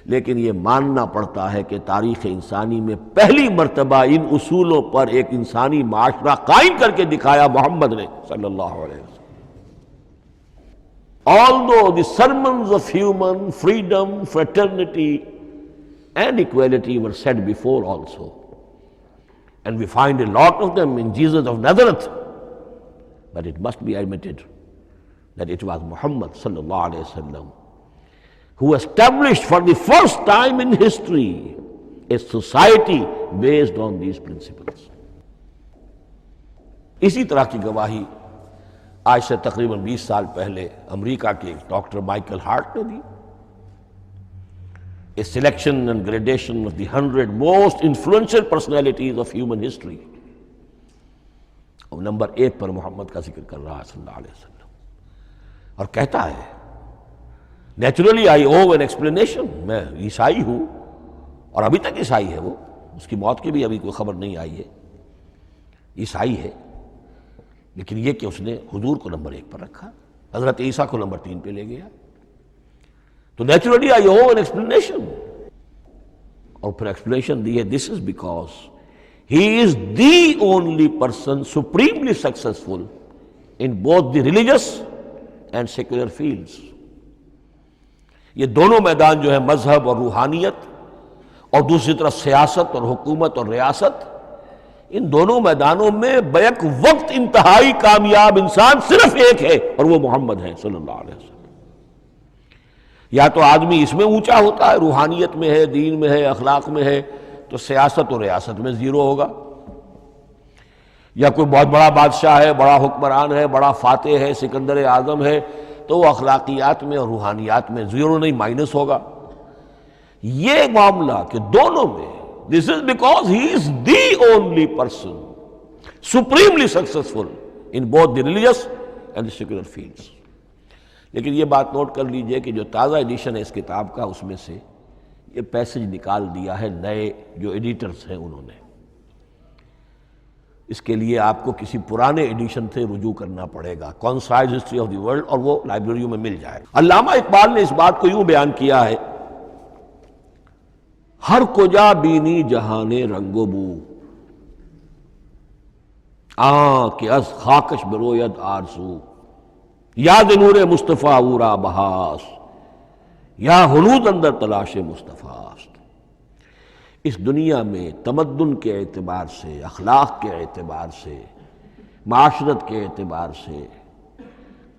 لیکن یہ ماننا پڑتا ہے کہ تاریخ انسانی میں پہلی مرتبہ ان اصولوں پر ایک انسانی معاشرہ قائم کر کے دکھایا محمد نے صلی اللہ علیہ وسلم۔ Although the sermons of human freedom, fraternity and equality were said before also, and we find a lot of them in Jesus of Nazareth, but it must be admitted that it was Muhammad sallallahu alaihi wasallam who established for the first time in history a society based on these principles. اسی طرح کی گواہی آج سے تقریباً 20 سال پہلے امریکہ کے ڈاکٹر مائیکل ہارٹ نے دی۔ A selection and gradation of the 100 most influential personalities of human history. اور نمبر 1 پر محمد کا ذکر کر رہا ہے صلی اللہ علیہ وسلم، اور کہتا ہے naturally I owe an explanation, میں عیسائی ہوں اور ابھی تک عیسائی ہے، وہ اس کی موت کی بھی ابھی کوئی خبر نہیں آئی ہے، عیسائی ہے، لیکن یہ کہ اس نے حضور کو نمبر 1 پر رکھا، حضرت عیسیٰ کو نمبر 3 پہ لے گیا، تو naturally I owe an explanation, اور پھر ایکسپلینیشن دی ہے this is because he is the only person supremely successful in both the religious and secular fields. یہ دونوں میدان جو ہے مذہب اور روحانیت، اور دوسری طرف سیاست اور حکومت اور ریاست، ان دونوں میدانوں میں بیک وقت انتہائی کامیاب انسان صرف ایک ہے، اور وہ محمد ہے صلی اللہ علیہ وسلم۔ یا تو آدمی اس میں اونچا ہوتا ہے، روحانیت میں ہے، دین میں ہے، اخلاق میں ہے، تو سیاست اور ریاست میں زیرو ہوگا، یا کوئی بہت بڑا بادشاہ ہے، بڑا حکمران ہے، بڑا فاتح ہے، سکندر اعظم ہے، تو وہ اخلاقیات میں اور روحانیات میں زیرو نہیں، مائنس ہوگا۔ یہ معاملہ کہ دونوں میں this is because he is the only person supremely successful in both the religious and the secular fields. لیکن یہ بات نوٹ کر لیجئے کہ جو تازہ ایڈیشن ہے اس کتاب کا، اس میں سے یہ پیسج نکال دیا ہے نئے جو ایڈیٹرز ہیں انہوں نے۔ اس کے لیے آپ کو کسی پرانے ایڈیشن سے رجوع کرنا پڑے گا، concise history of the world, اور وہ لائبریریوں میں مل جائے گا۔ علامہ اقبال نے اس بات کو یوں بیان کیا ہے، ہر کجا بینی جہان رنگ و بو، کہ از خاکش بروید آرزو، یاد نور مصطفیٰ اورا بہاس، یا ہنود اندر تلاش مصطفیٰ است۔ اس دنیا میں تمدن کے اعتبار سے، اخلاق کے اعتبار سے، معاشرت کے اعتبار سے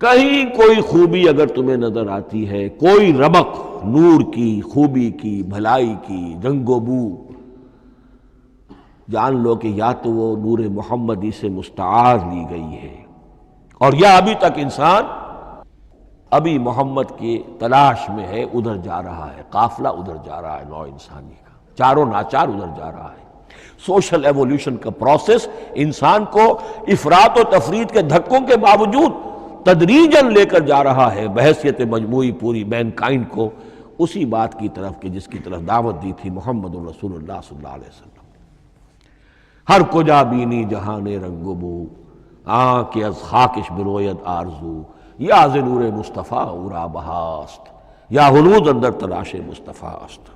کہیں کوئی خوبی اگر تمہیں نظر آتی ہے، کوئی رمق نور کی، خوبی کی، بھلائی کی، رنگ و بو، جان لو کہ یا تو وہ نور محمدی سے مستعار لی گئی ہے، اور یا ابھی تک انسان ابھی محمد کی تلاش میں ہے، ادھر جا رہا ہے، قافلہ ادھر جا رہا ہے، نوع انسانی کا چاروں ناچار ادھر جا رہا ہے۔ سوشل ایولیوشن کا پروسیس انسان کو افراط و تفرید کے دھکوں کے باوجود تدریجاً لے کر جا رہا ہے بحیثیت مجموعی پوری مین کائنڈ کو اسی بات کی طرف کہ جس کی طرف دعوت دی تھی محمد رسول اللہ صلی اللہ علیہ وسلم۔ ہر کجا بینی جہان رنگ و بو، کہ از خاکش بروید آرزو، یا ز نور مصطفیٰ اورا بہاست، یا ہنود اندر تلاش مصطفیٰ است۔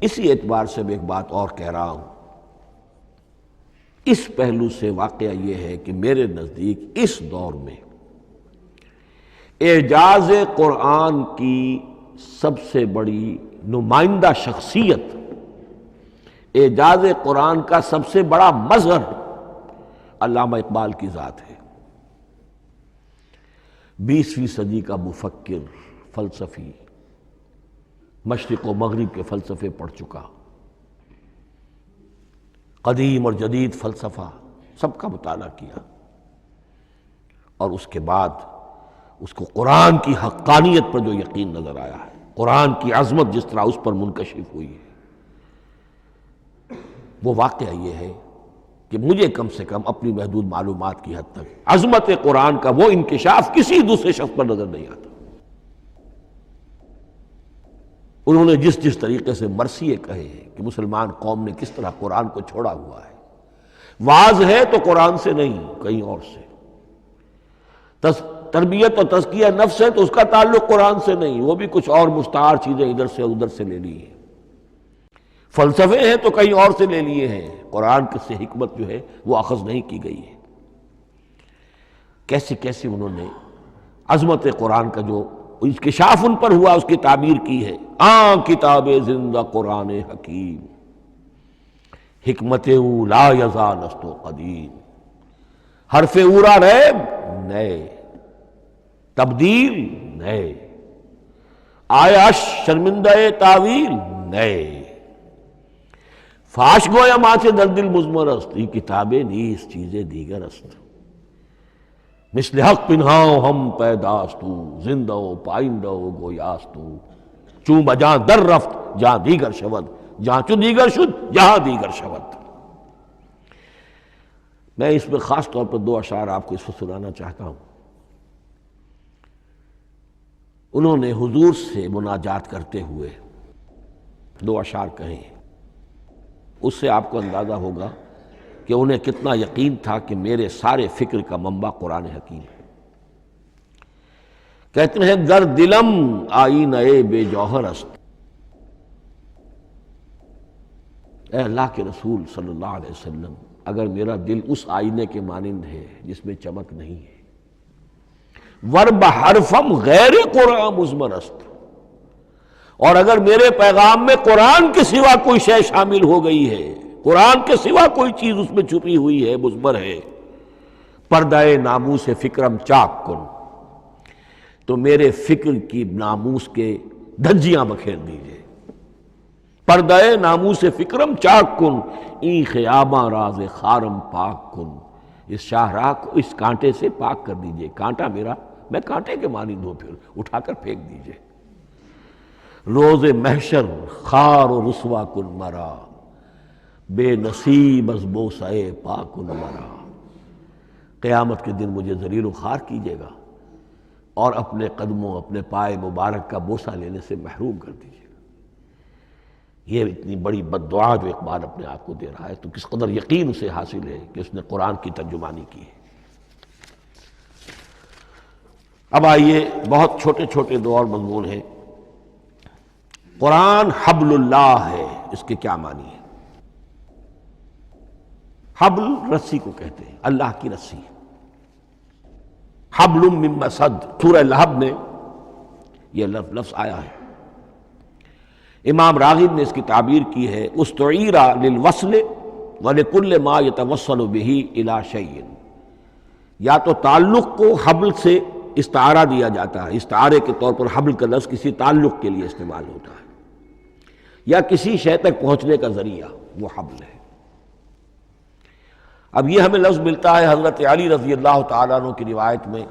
اسی اعتبار سے میں ایک بات اور کہہ رہا ہوں، اس پہلو سے واقعہ یہ ہے کہ میرے نزدیک اس دور میں اعجاز قرآن کی سب سے بڑی نمائندہ شخصیت، اعجاز قرآن کا سب سے بڑا مظہر علامہ اقبال کی ذات ہے۔ 20ویں صدی کا مفکر، فلسفی، مشرق و مغرب کے فلسفے پڑھ چکا، قدیم اور جدید فلسفہ سب کا مطالعہ کیا، اور اس کے بعد اس کو قرآن کی حقانیت پر جو یقین نظر آیا ہے، قرآن کی عظمت جس طرح اس پر منکشف ہوئی ہے، وہ واقعہ یہ ہے کہ مجھے کم سے کم اپنی محدود معلومات کی حد تک عظمت قرآن کا وہ انکشاف کسی دوسرے شخص پر نظر نہیں آتا۔ انہوں نے جس طریقے سے مرثیے کہے ہیں کہ مسلمان قوم نے کس طرح قرآن کو چھوڑا ہوا ہے، واعظ ہے تو قرآن سے نہیں، کہیں اور سے۔ تربیت اور تزکیہ نفس ہے تو اس کا تعلق قرآن سے نہیں، وہ بھی کچھ اور مستعار چیزیں ادھر سے ادھر سے لے لی ہیں۔ فلسفے ہیں تو کہیں اور سے لے لیے ہیں، قرآن سے حکمت جو ہے وہ اخذ نہیں کی گئی ہے۔ کیسے کیسے انہوں نے عظمت قرآن کا جو انکشاف ان پر ہوا اس کی تعبیر کی ہے۔ کتاب زندہ قرآن حکیم، حکمت او لا یزا نست و قدیم، حرف اورا ریب نئے، تبدیل نئے، آیا شرمندہ تعویل نئے، فاش گویا ماں سے در دل مضمر است، یہ کتابیں نیز چیزیں دیگر است، مثل حق پنہاؤ ہم پیداستو، زندہ و پائندہ و گویاستو، چون بجاں در رفت جہاں دیگر شود، جہاں چو دیگر شد جہاں دیگر شود۔ میں اس میں خاص طور پر 2 اشعار آپ کو اس وقت سنانا چاہتا ہوں۔ انہوں نے حضور سے مناجات کرتے ہوئے 2 اشعار کہیں، اس سے آپ کو اندازہ ہوگا کہ انہیں کتنا یقین تھا کہ میرے سارے فکر کا منبع قرآن حکیم ہے۔ کہتے ہیں گر دلم آئینہ بے جوہر است، اے اللہ کے رسول صلی اللہ علیہ وسلم، اگر میرا دل اس آئینے کے مانند ہے جس میں چمک نہیں ہے، ورب حرفم غیر قرآن مضمر است، اور اگر میرے پیغام میں قرآن کے سوا کوئی شے شامل ہو گئی ہے، قرآن کے سوا کوئی چیز اس میں چھپی ہوئی ہے، مضمر ہے، پردہ ناموس فکرم چاک کن، تو میرے فکر کی ناموس کے دھجیاں بکھیر دیجئے۔ پردہ ناموس فکرم چاک کن، این خیاباں راز خارم پاک کن، اس شاہراہ کو اس کانٹے سے پاک کر دیجئے، کانٹا میرا، میں کانٹے کے مانند ہوں، پھر اٹھا کر پھینک دیجئے۔ روز محشر خار و رسوا کن مرا، بے نصیب از بوسہ پاک کن مرا، قیامت کے دن مجھے ذلیل و خوار کیجیے گا اور اپنے قدموں، اپنے پائے مبارک کا بوسہ لینے سے محروم کر دیجیے گا۔ یہ اتنی بڑی بد دعا جو اقبال اپنے آپ کو دے رہا ہے، تو کس قدر یقین اسے حاصل ہے کہ اس نے قرآن کی ترجمانی کی ہے۔ اب آئیے، بہت چھوٹے چھوٹے 2 اور مضمون ہیں۔ قرآن حبل اللہ ہے، اس کے کیا معنی ہے؟ حبل رسی کو کہتے ہیں، اللہ کی رسی۔ حبل من مسد، سورہ لہب میں یہ لفظ آیا ہے۔ امام راغب نے اس کی تعبیر کی ہے، استعیر للوصل ولکل ما یتوصل به الی شیء، یا تو تعلق کو حبل سے استعارہ دیا جاتا ہے، استعارے کے طور پر حبل کا لفظ کسی تعلق کے لیے استعمال ہوتا ہے، یا کسی شے تک پہنچنے کا ذریعہ، وہ حبل ہے۔ اب یہ ہمیں لفظ ملتا ہے حضرت علی رضی اللہ تعالیٰ عنہ کی روایت میں،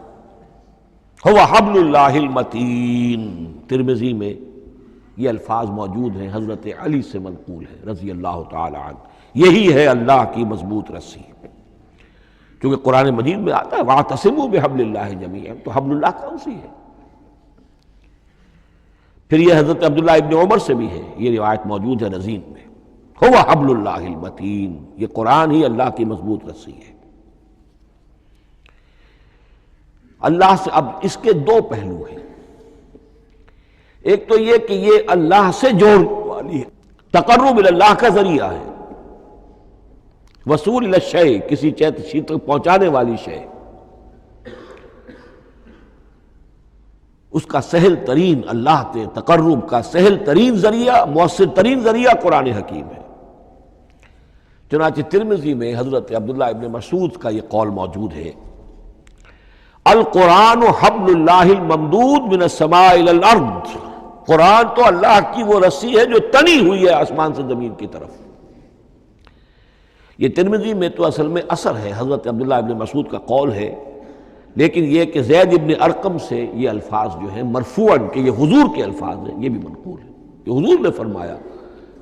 هو حبل اللہ المتین، ترمذی میں یہ الفاظ موجود ہیں، حضرت علی سے منقول ہے رضی اللہ تعالی عنہ، یہی ہے اللہ کی مضبوط رسی۔ کیونکہ قرآن مجید میں آتا ہے وَاعْتَصِمُوا بِحَبْلِ اللَّهِ جَمِيعًا، تو حبل اللہ کون سی ہے؟ پھر یہ حضرت عبداللہ ابن عمر سے بھی ہے، یہ روایت موجود ہے رزین میں، هو حبل اللہ المتین، یہ قرآن ہی اللہ کی مضبوط رسی ہے۔ اللہ سے اب اس کے 2 پہلو ہیں، ایک تو یہ کہ یہ اللہ سے جوڑنے والی ہے، تقرب اللہ کا ذریعہ ہے، وصول الی الشیء، کسی چیز تک پہنچانے والی شے، اس کا سہل ترین، اللہ کے تقرب کا سہل ترین ذریعہ، مؤثر ترین ذریعہ قرآن حکیم ہے۔ چنانچہ ترمذی میں حضرت عبداللہ ابن مسعود کا یہ قول موجود ہے، القرآن حبل اللہ الممدود من السماء الی الارض، قرآن تو اللہ کی وہ رسی ہے جو تنی ہوئی ہے آسمان سے زمین کی طرف۔ یہ ترمذی میں تو اصل میں اثر ہے، حضرت عبداللہ ابن مسعود کا قول ہے، لیکن یہ کہ زید ابن ارقم سے یہ الفاظ جو ہیں مرفوعاً کہ یہ حضور کے الفاظ ہیں، یہ بھی منقول ہے کہ حضور نے فرمایا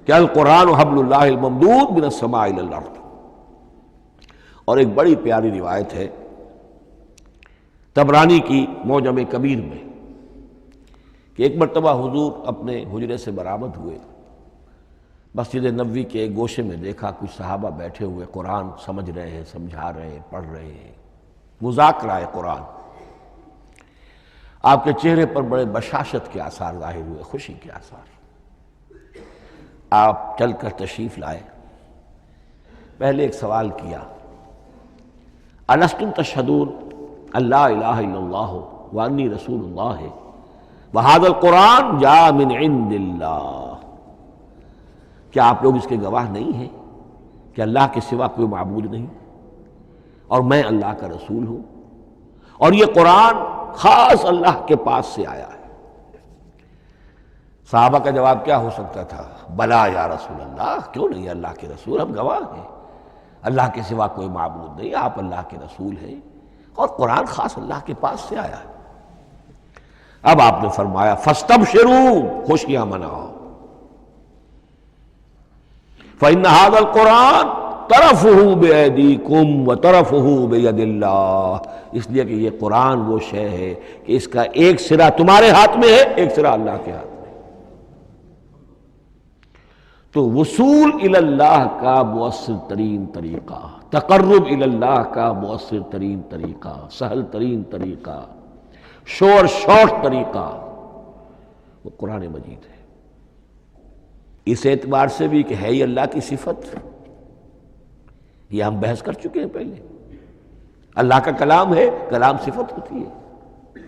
کہ القرآن حبل اللہ الممدود من السماء الی الارض۔ اور ایک بڑی پیاری روایت ہے طبرانی کی معجم کبیر میں کہ ایک مرتبہ حضور اپنے حجرے سے برآمد ہوئے مسجد نبوی کے ایک گوشے میں دیکھا کچھ صحابہ بیٹھے ہوئے قرآن سمجھ رہے ہیں، سمجھا رہے ہیں، پڑھ رہے ہیں، مذاکرہ ہے قرآن۔ آپ کے چہرے پر بڑے بشاشت کے آثار ظاہر ہوئے، خوشی کے آثار۔ آپ چل کر تشریف لائے، پہلے ایک سوال کیا، الستم تشہدون اللہ الہ الا اللہ وانی رسول اللہ وہذا القرآن جاء من عند اللہ، کیا آپ لوگ اس کے گواہ نہیں ہیں کہ اللہ کے سوا کوئی معبود نہیں اور میں اللہ کا رسول ہوں، اور یہ قرآن خاص اللہ کے پاس سے آیا ہے؟ صحابہ کا جواب کیا ہو سکتا تھا؟ بلا یا رسول اللہ، کیوں نہیں اللہ کے رسول، ہم گواہ ہیں، اللہ کے سوا کوئی معبود نہیں، آپ اللہ کے رسول ہیں اور قرآن خاص اللہ کے پاس سے آیا ہے۔ اب آپ نے فرمایا فاستبشروا، خوشیاں مناؤ، فإن هذا القرآن طرفه بأيديكم وطرفه بيد اللہ، اس لیے کہ یہ قرآن وہ شے ہے کہ اس کا ایک سرا تمہارے ہاتھ میں ہے، ایک سرا اللہ کے ہاتھ میں۔ تو وصول الی اللہ کا مؤثر ترین طریقہ، تقرب الی اللہ کا مؤثر ترین طریقہ، سہل ترین طریقہ، شور شارٹ طریقہ وہ قرآن مجید ہے۔ اس اعتبار سے بھی کہ ہے ہی اللہ کی صفت، یہ ہم بحث کر چکے ہیں پہلے، اللہ کا کلام ہے، کلام صفت ہوتی ہے،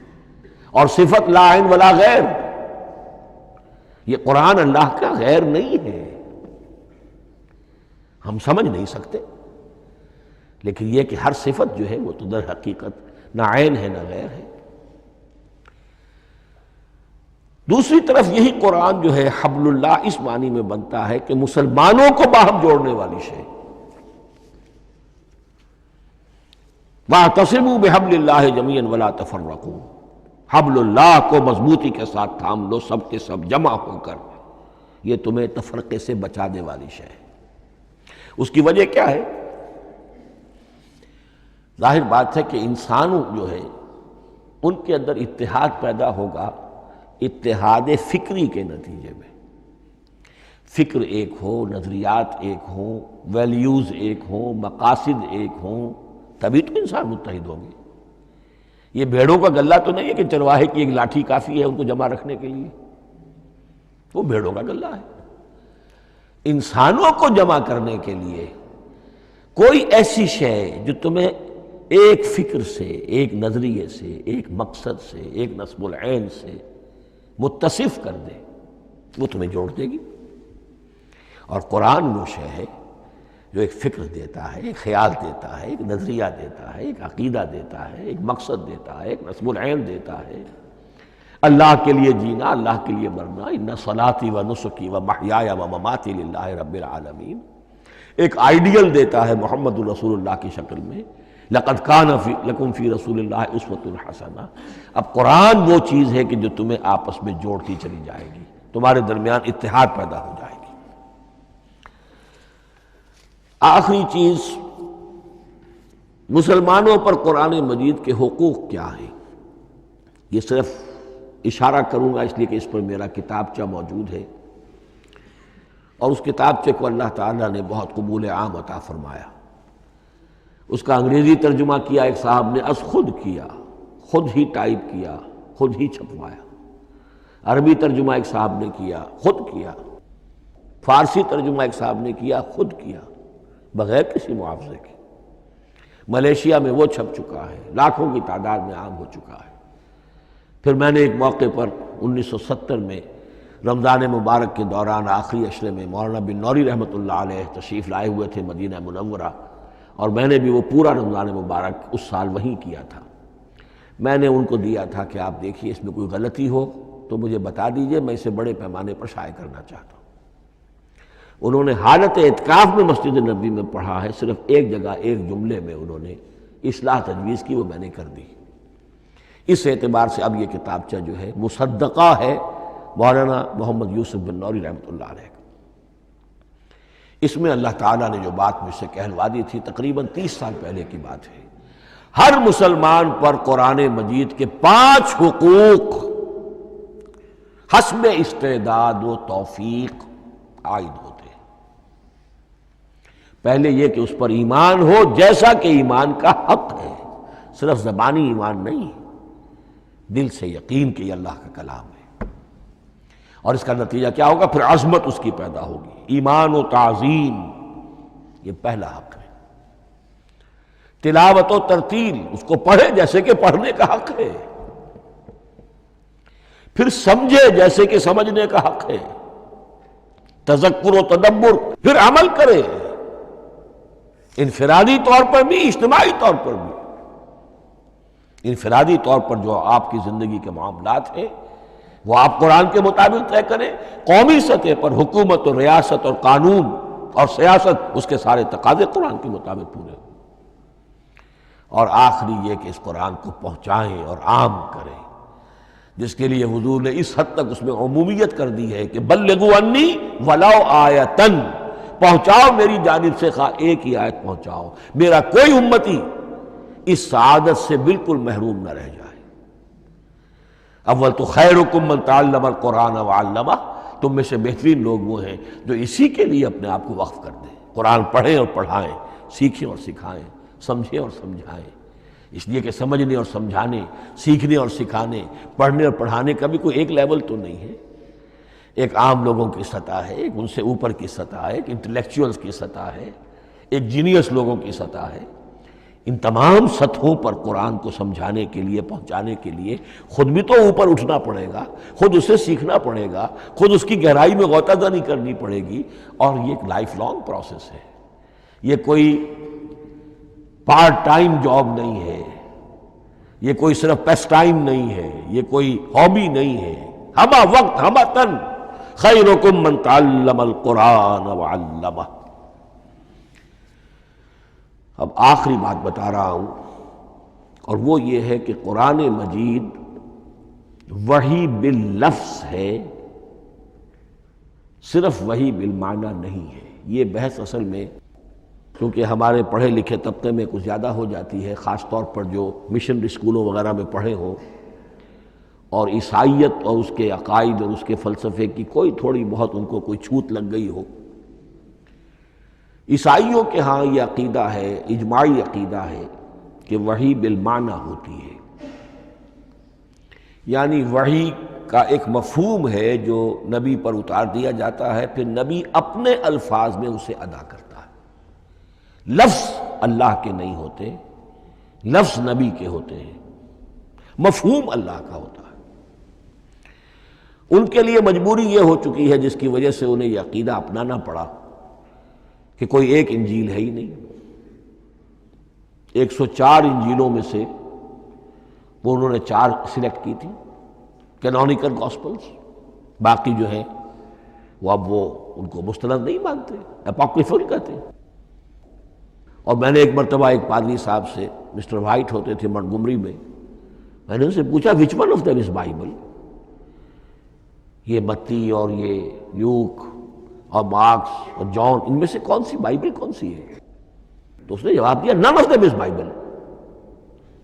اور صفت لا عین ولا غیر، یہ قرآن اللہ کا غیر نہیں ہے، ہم سمجھ نہیں سکتے، لیکن یہ کہ ہر صفت جو ہے وہ تو در حقیقت نہ عین ہے نہ غیر ہے۔ دوسری طرف یہی قرآن جو ہے حبل اللہ اس معنی میں بنتا ہے کہ مسلمانوں کو باہم جوڑنے والی شے، وَاعْتَصِمُوا بِحَبْلِ اللَّهِ جَمِيعًا وَلَا تَفَرَّقُوا، حبل اللہ کو مضبوطی کے ساتھ تھام لو، سب کے سب جمع ہو کر، یہ تمہیں تفرقے سے بچانے والی شے ہے۔ اس کی وجہ کیا ہے؟ ظاہر بات ہے کہ انسانوں جو ہے ان کے اندر اتحاد پیدا ہوگا اتحاد فکری کے نتیجے میں، فکر ایک ہو، نظریات ایک ہوں، ویلیوز ایک ہوں، مقاصد ایک ہوں، تبھی تو انسان متحد ہوں گے۔ یہ بھیڑوں کا غلہ تو نہیں ہے کہ چرواہے کی ایک لاٹھی کافی ہے ان کو جمع رکھنے کے لیے، وہ بھیڑوں کا غلہ ہے۔ انسانوں کو جمع کرنے کے لیے کوئی ایسی شے جو تمہیں ایک فکر سے، ایک نظریے سے، ایک مقصد سے، ایک نصب العین سے متصف کر دے، وہ تمہیں جوڑ دے گی۔ اور قرآن وہ شے ہے جو ایک فکر دیتا ہے، ایک خیال دیتا ہے، ایک نظریہ دیتا ہے، ایک عقیدہ دیتا ہے، ایک مقصد دیتا ہے، ایک نصب العین دیتا ہے، اللہ کے لیے جینا، اللہ کے لیے مرنا، ان صلاتی و نسکی و محیایا و مماتی للہ رب العالمین، ایک آئیڈیل دیتا ہے محمد الرسول اللہ کی شکل میں، لقد کان لکم فی رسول اللہ اسوۃ حسنہ۔ اب قرآن وہ چیز ہے کہ جو تمہیں آپس میں جوڑتی چلی جائے گی، تمہارے درمیان اتحاد پیدا ہو جائے گی۔ آخری چیز، مسلمانوں پر قرآن مجید کے حقوق کیا ہیں؟ یہ صرف اشارہ کروں گا اس لیے کہ اس پر میرا کتابچہ موجود ہے، اور اس کتابچے کو اللہ تعالیٰ نے بہت قبول عام عطا فرمایا۔ اس کا انگریزی ترجمہ کیا ایک صاحب نے، از خود کیا، خود ہی ٹائپ کیا، خود ہی چھپوایا۔ عربی ترجمہ ایک صاحب نے کیا، خود کیا۔ فارسی ترجمہ ایک صاحب نے کیا، خود کیا، بغیر کسی معاوضے کے۔ ملیشیا میں وہ چھپ چکا ہے، لاکھوں کی تعداد میں عام ہو چکا ہے۔ پھر میں نے ایک موقع پر 1970 میں رمضان مبارک کے دوران آخری عشرے میں مولانا بن نوری رحمۃ اللہ علیہ تشریف لائے ہوئے تھے مدینہ منورہ، اور میں نے بھی وہ پورا رمضان مبارک اس سال وہیں کیا تھا۔ میں نے ان کو دیا تھا کہ آپ دیکھیے اس میں کوئی غلطی ہو تو مجھے بتا دیجئے، میں اسے بڑے پیمانے پر شائع کرنا چاہتا ہوں۔ انہوں نے حالت اعتکاف میں مسجد نبوی میں پڑھا ہے، صرف ایک جگہ ایک جملے میں انہوں نے اصلاح تجویز کی، وہ میں نے کر دی۔ اس اعتبار سے اب یہ کتابچہ جو ہے مصدقہ ہے مولانا محمد یوسف بن نوری رحمۃ اللہ علیہ کا۔ اس میں اللہ تعالیٰ نے جو بات مجھ سے کہلوا دی تھی، تقریباً 30 سال پہلے کی بات ہے، ہر مسلمان پر قرآن مجید کے 5 حقوق حسب استعداد و توفیق عائد ہوتے ہیں۔ پہلے یہ کہ اس پر ایمان ہو جیسا کہ ایمان کا حق ہے، صرف زبانی ایمان نہیں، دل سے یقین کہ یہ اللہ کا کلام ہے۔ اور اس کا نتیجہ کیا ہوگا؟ پھر عظمت اس کی پیدا ہوگی، ایمان و تعظیم، یہ پہلا حق ہے۔ تلاوت و ترتیل، اس کو پڑھے جیسے کہ پڑھنے کا حق ہے، پھر سمجھے جیسے کہ سمجھنے کا حق ہے، تذکر و تدبر، پھر عمل کرے، انفرادی طور پر بھی اجتماعی طور پر بھی۔ انفرادی طور پر جو آپ کی زندگی کے معاملات ہیں وہ آپ قرآن کے مطابق طے کریں، قومی سطح پر حکومت اور ریاست اور قانون اور سیاست، اس کے سارے تقاضے قرآن کے مطابق پورے ہوں، اور آخری یہ کہ اس قرآن کو پہنچائیں اور عام کریں، جس کے لیے حضور نے اس حد تک اس میں عمومیت کر دی ہے کہ بلغوا انی ولو آیۃ، پہنچاؤ میری جانب سے خواہ ایک ہی آیت پہنچاؤ، میرا کوئی امتی اس سعادت سے بالکل محروم نہ رہ جائے۔ اول تو خیرکم من تعلم القرآن وعلمہ، تم میں سے بہترین لوگ وہ ہیں جو اسی کے لیے اپنے آپ کو وقف کر دیں، قرآن پڑھیں اور پڑھائیں، سیکھیں اور سکھائیں، سمجھیں اور سمجھائیں، اس لیے کہ سمجھنے اور سمجھانے، سیکھنے اور سکھانے، پڑھنے اور پڑھانے کا بھی کوئی ایک لیول تو نہیں ہے، ایک عام لوگوں کی سطح ہے، ایک ان سے اوپر کی سطح ہے، ایک انٹلیکچوئلز کی سطح ہے، ایک جینیس لوگوں کی سطح ہے۔ ان تمام سطحوں پر قرآن کو سمجھانے کے لیے، پہنچانے کے لیے خود بھی تو اوپر اٹھنا پڑے گا، خود اسے سیکھنا پڑے گا، خود اس کی گہرائی میں غوطہ زنی کرنی پڑے گی، اور یہ ایک لائف لانگ پروسیس ہے، یہ کوئی پارٹ ٹائم جاب نہیں ہے، یہ کوئی صرف پیس ٹائم نہیں ہے، یہ کوئی ہابی نہیں ہے، ہمہ وقت ہمہ تن، خیرکم من تعلم القرآن وعلمہ۔ اب آخری بات بتا رہا ہوں، اور وہ یہ ہے کہ قرآن مجید وحی باللفظ ہے، صرف وحی بالمعنی نہیں ہے۔ یہ بحث اصل میں کیونکہ ہمارے پڑھے لکھے طبقے میں کچھ زیادہ ہو جاتی ہے، خاص طور پر جو مشنری اسکولوں وغیرہ میں پڑھے ہوں اور عیسائیت اور اس کے عقائد اور اس کے فلسفے کی کوئی تھوڑی بہت ان کو کوئی چھوت لگ گئی ہو۔ عیسائیوں کے ہاں یہ عقیدہ ہے، اجماعی عقیدہ ہے کہ وحی بالمعنی ہوتی ہے، یعنی وحی کا ایک مفہوم ہے جو نبی پر اتار دیا جاتا ہے، پھر نبی اپنے الفاظ میں اسے ادا کرتا ہے۔ لفظ اللہ کے نہیں ہوتے، لفظ نبی کے ہوتے ہیں، مفہوم اللہ کا ہوتا ہے۔ ان کے لیے مجبوری یہ ہو چکی ہے جس کی وجہ سے انہیں یہ عقیدہ اپنانا پڑا کہ کوئی ایک انجیل ہے ہی نہیں، 104 انجیلوں میں سے وہ انہوں نے 4 سلیکٹ کی تھی کینونیکل گاسپلز، باقی جو ہیں وہ اب وہ ان کو مستند نہیں مانتے، اپوکریفل کہتے ہیں۔ اور میں نے ایک مرتبہ ایک پادری صاحب سے، مسٹر وائٹ ہوتے تھے منٹگمری میں نے ان سے پوچھا which one of them is Bible, یہ متی اور یہ لیوک اور مارکس اور جان، ان میں سے کون سی بائبل کون سی ہے؟ تو اس نے جواب دیا none of them is Bible.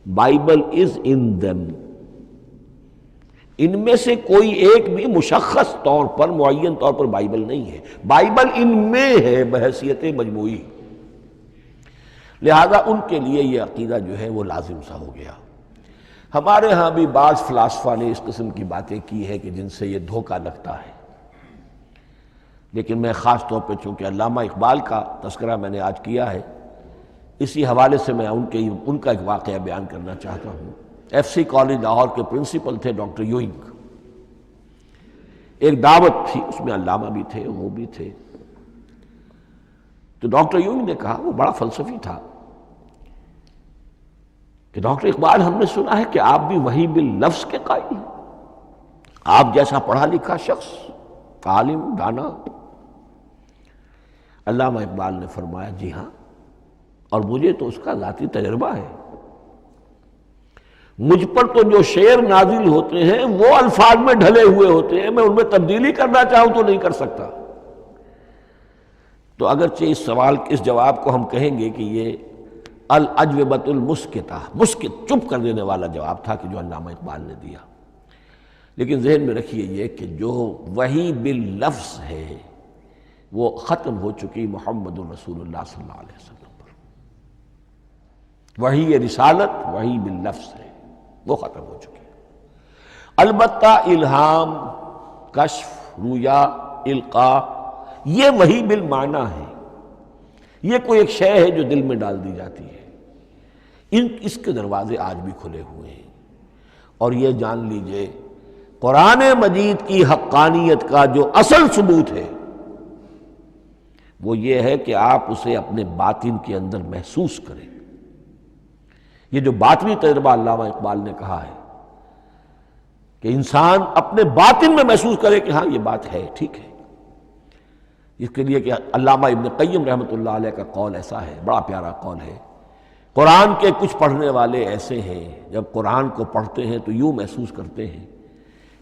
Bible is in them. ان میں سے کوئی ایک بھی مشخص طور پر، معین طور پر بائبل نہیں ہے، بائبل ان میں ہے بحیثیت مجموعی۔ لہذا ان کے لیے یہ عقیدہ جو ہے وہ لازم سا ہو گیا۔ ہمارے ہاں بھی بعض فلاسفہ نے اس قسم کی باتیں کی ہے کہ جن سے یہ دھوکہ لگتا ہے، لیکن میں خاص طور پہ چونکہ علامہ اقبال کا تذکرہ میں نے آج کیا ہے، اسی حوالے سے میں ان کا ایک واقعہ بیان کرنا چاہتا ہوں۔ ایف سی کالج لاہور کے پرنسپل تھے ڈاکٹر یوئنگ، ایک دعوت تھی، اس میں علامہ بھی تھے، وہ بھی تھے۔ تو ڈاکٹر یوئنگ نے کہا، وہ بڑا فلسفی تھا، کہ ڈاکٹر اقبال ہم نے سنا ہے کہ آپ بھی وحی باللفظ کے قائل ہیں، آپ جیسا پڑھا لکھا شخص، عالم، دانا۔ علامہ اقبال نے فرمایا جی ہاں، اور مجھے تو اس کا ذاتی تجربہ ہے، مجھ پر تو جو شعر نازل ہوتے ہیں وہ الفاظ میں ڈھلے ہوئے ہوتے ہیں، میں ان میں تبدیلی کرنا چاہوں تو نہیں کر سکتا۔ تو اگرچہ اس سوال، اس جواب کو ہم کہیں گے کہ یہ الاجوبۃ المسکتہ، مسکت، چپ کر دینے والا جواب تھا کہ جو علامہ اقبال نے دیا، لیکن ذہن میں رکھیے یہ کہ جو وحی باللفظ ہے وہ ختم ہو چکی محمد الرسول اللہ صلی اللہ علیہ وسلم پر۔ وحی رسالت وحی باللفظ ہے، وہ ختم ہو چکی۔ البتہ الہام، کشف، رویا، القاء، یہ وحی بالمعنی ہے، یہ کوئی ایک شے ہے جو دل میں ڈال دی جاتی ہے۔ اس کے دروازے آج بھی کھلے ہوئے ہیں، اور یہ جان لیجئے قرآن مجید کی حقانیت کا جو اصل ثبوت ہے وہ یہ ہے کہ آپ اسے اپنے باطن کے اندر محسوس کریں۔ یہ جو باطنی تجربہ علامہ اقبال نے کہا ہے کہ انسان اپنے باطن میں محسوس کرے کہ ہاں یہ بات ہے، ٹھیک ہے۔ اس کے لیے کہ علامہ ابن قیم رحمۃ اللہ علیہ کا قول ایسا ہے، بڑا پیارا قول ہے، قرآن کے کچھ پڑھنے والے ایسے ہیں جب قرآن کو پڑھتے ہیں تو یوں محسوس کرتے ہیں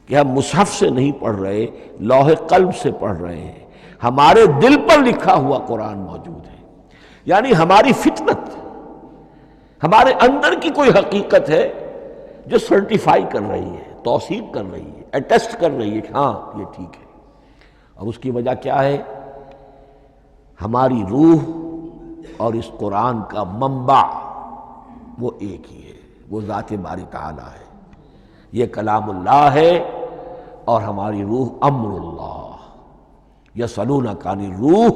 کہ ہم مصحف سے نہیں پڑھ رہے، لوح قلب سے پڑھ رہے ہیں، ہمارے دل پر لکھا ہوا قرآن موجود ہے۔ یعنی ہماری فطرت، ہمارے اندر کی کوئی حقیقت ہے جو سرٹیفائی کر رہی ہے، توثیق کر رہی ہے، اٹیسٹ کر رہی ہے کہ ہاں یہ ٹھیک ہے۔ اور اس کی وجہ کیا ہے؟ ہماری روح اور اس قرآن کا منبع وہ ایک ہی ہے، وہ ذات باری تعالی ہے۔ یہ کلام اللہ ہے اور ہماری روح امر اللہ۔ یسألونک عن الروح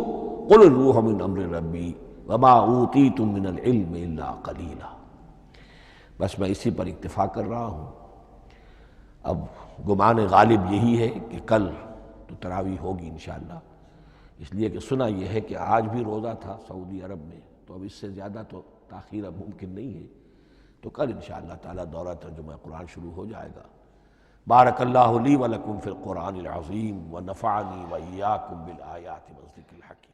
قل الروح من امر ربی وما اوتیتم من العلم الا قلیلا۔ بس میں اسی پر اکتفا کر رہا ہوں۔ اب گمان غالب یہی ہے کہ کل تو تراویح ہوگی انشاءاللہ، اس لیے کہ سنا یہ ہے کہ آج بھی روزہ تھا سعودی عرب میں، تو اب اس سے زیادہ تو تاخیر اب ممکن نہیں ہے، تو کل انشاءاللہ تعالی دورہ ترجمہ قرآن شروع ہو جائے گا۔ بارک اللہ لی و لکم فی القرآن العظیم ونفعنی و ایاکم بالآیات والذکر الحکیم۔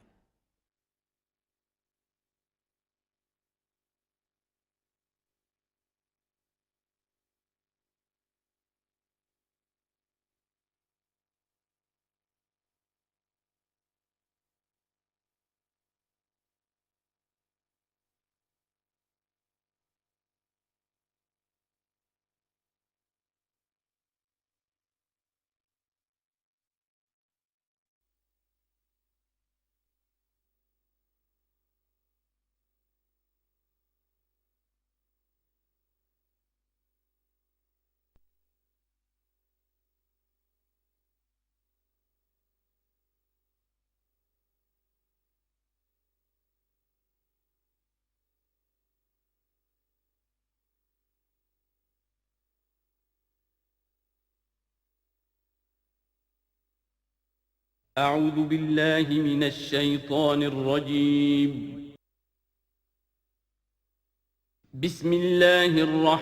أعوذ بالله من الشيطان الرجيم. بسم الله الرحمن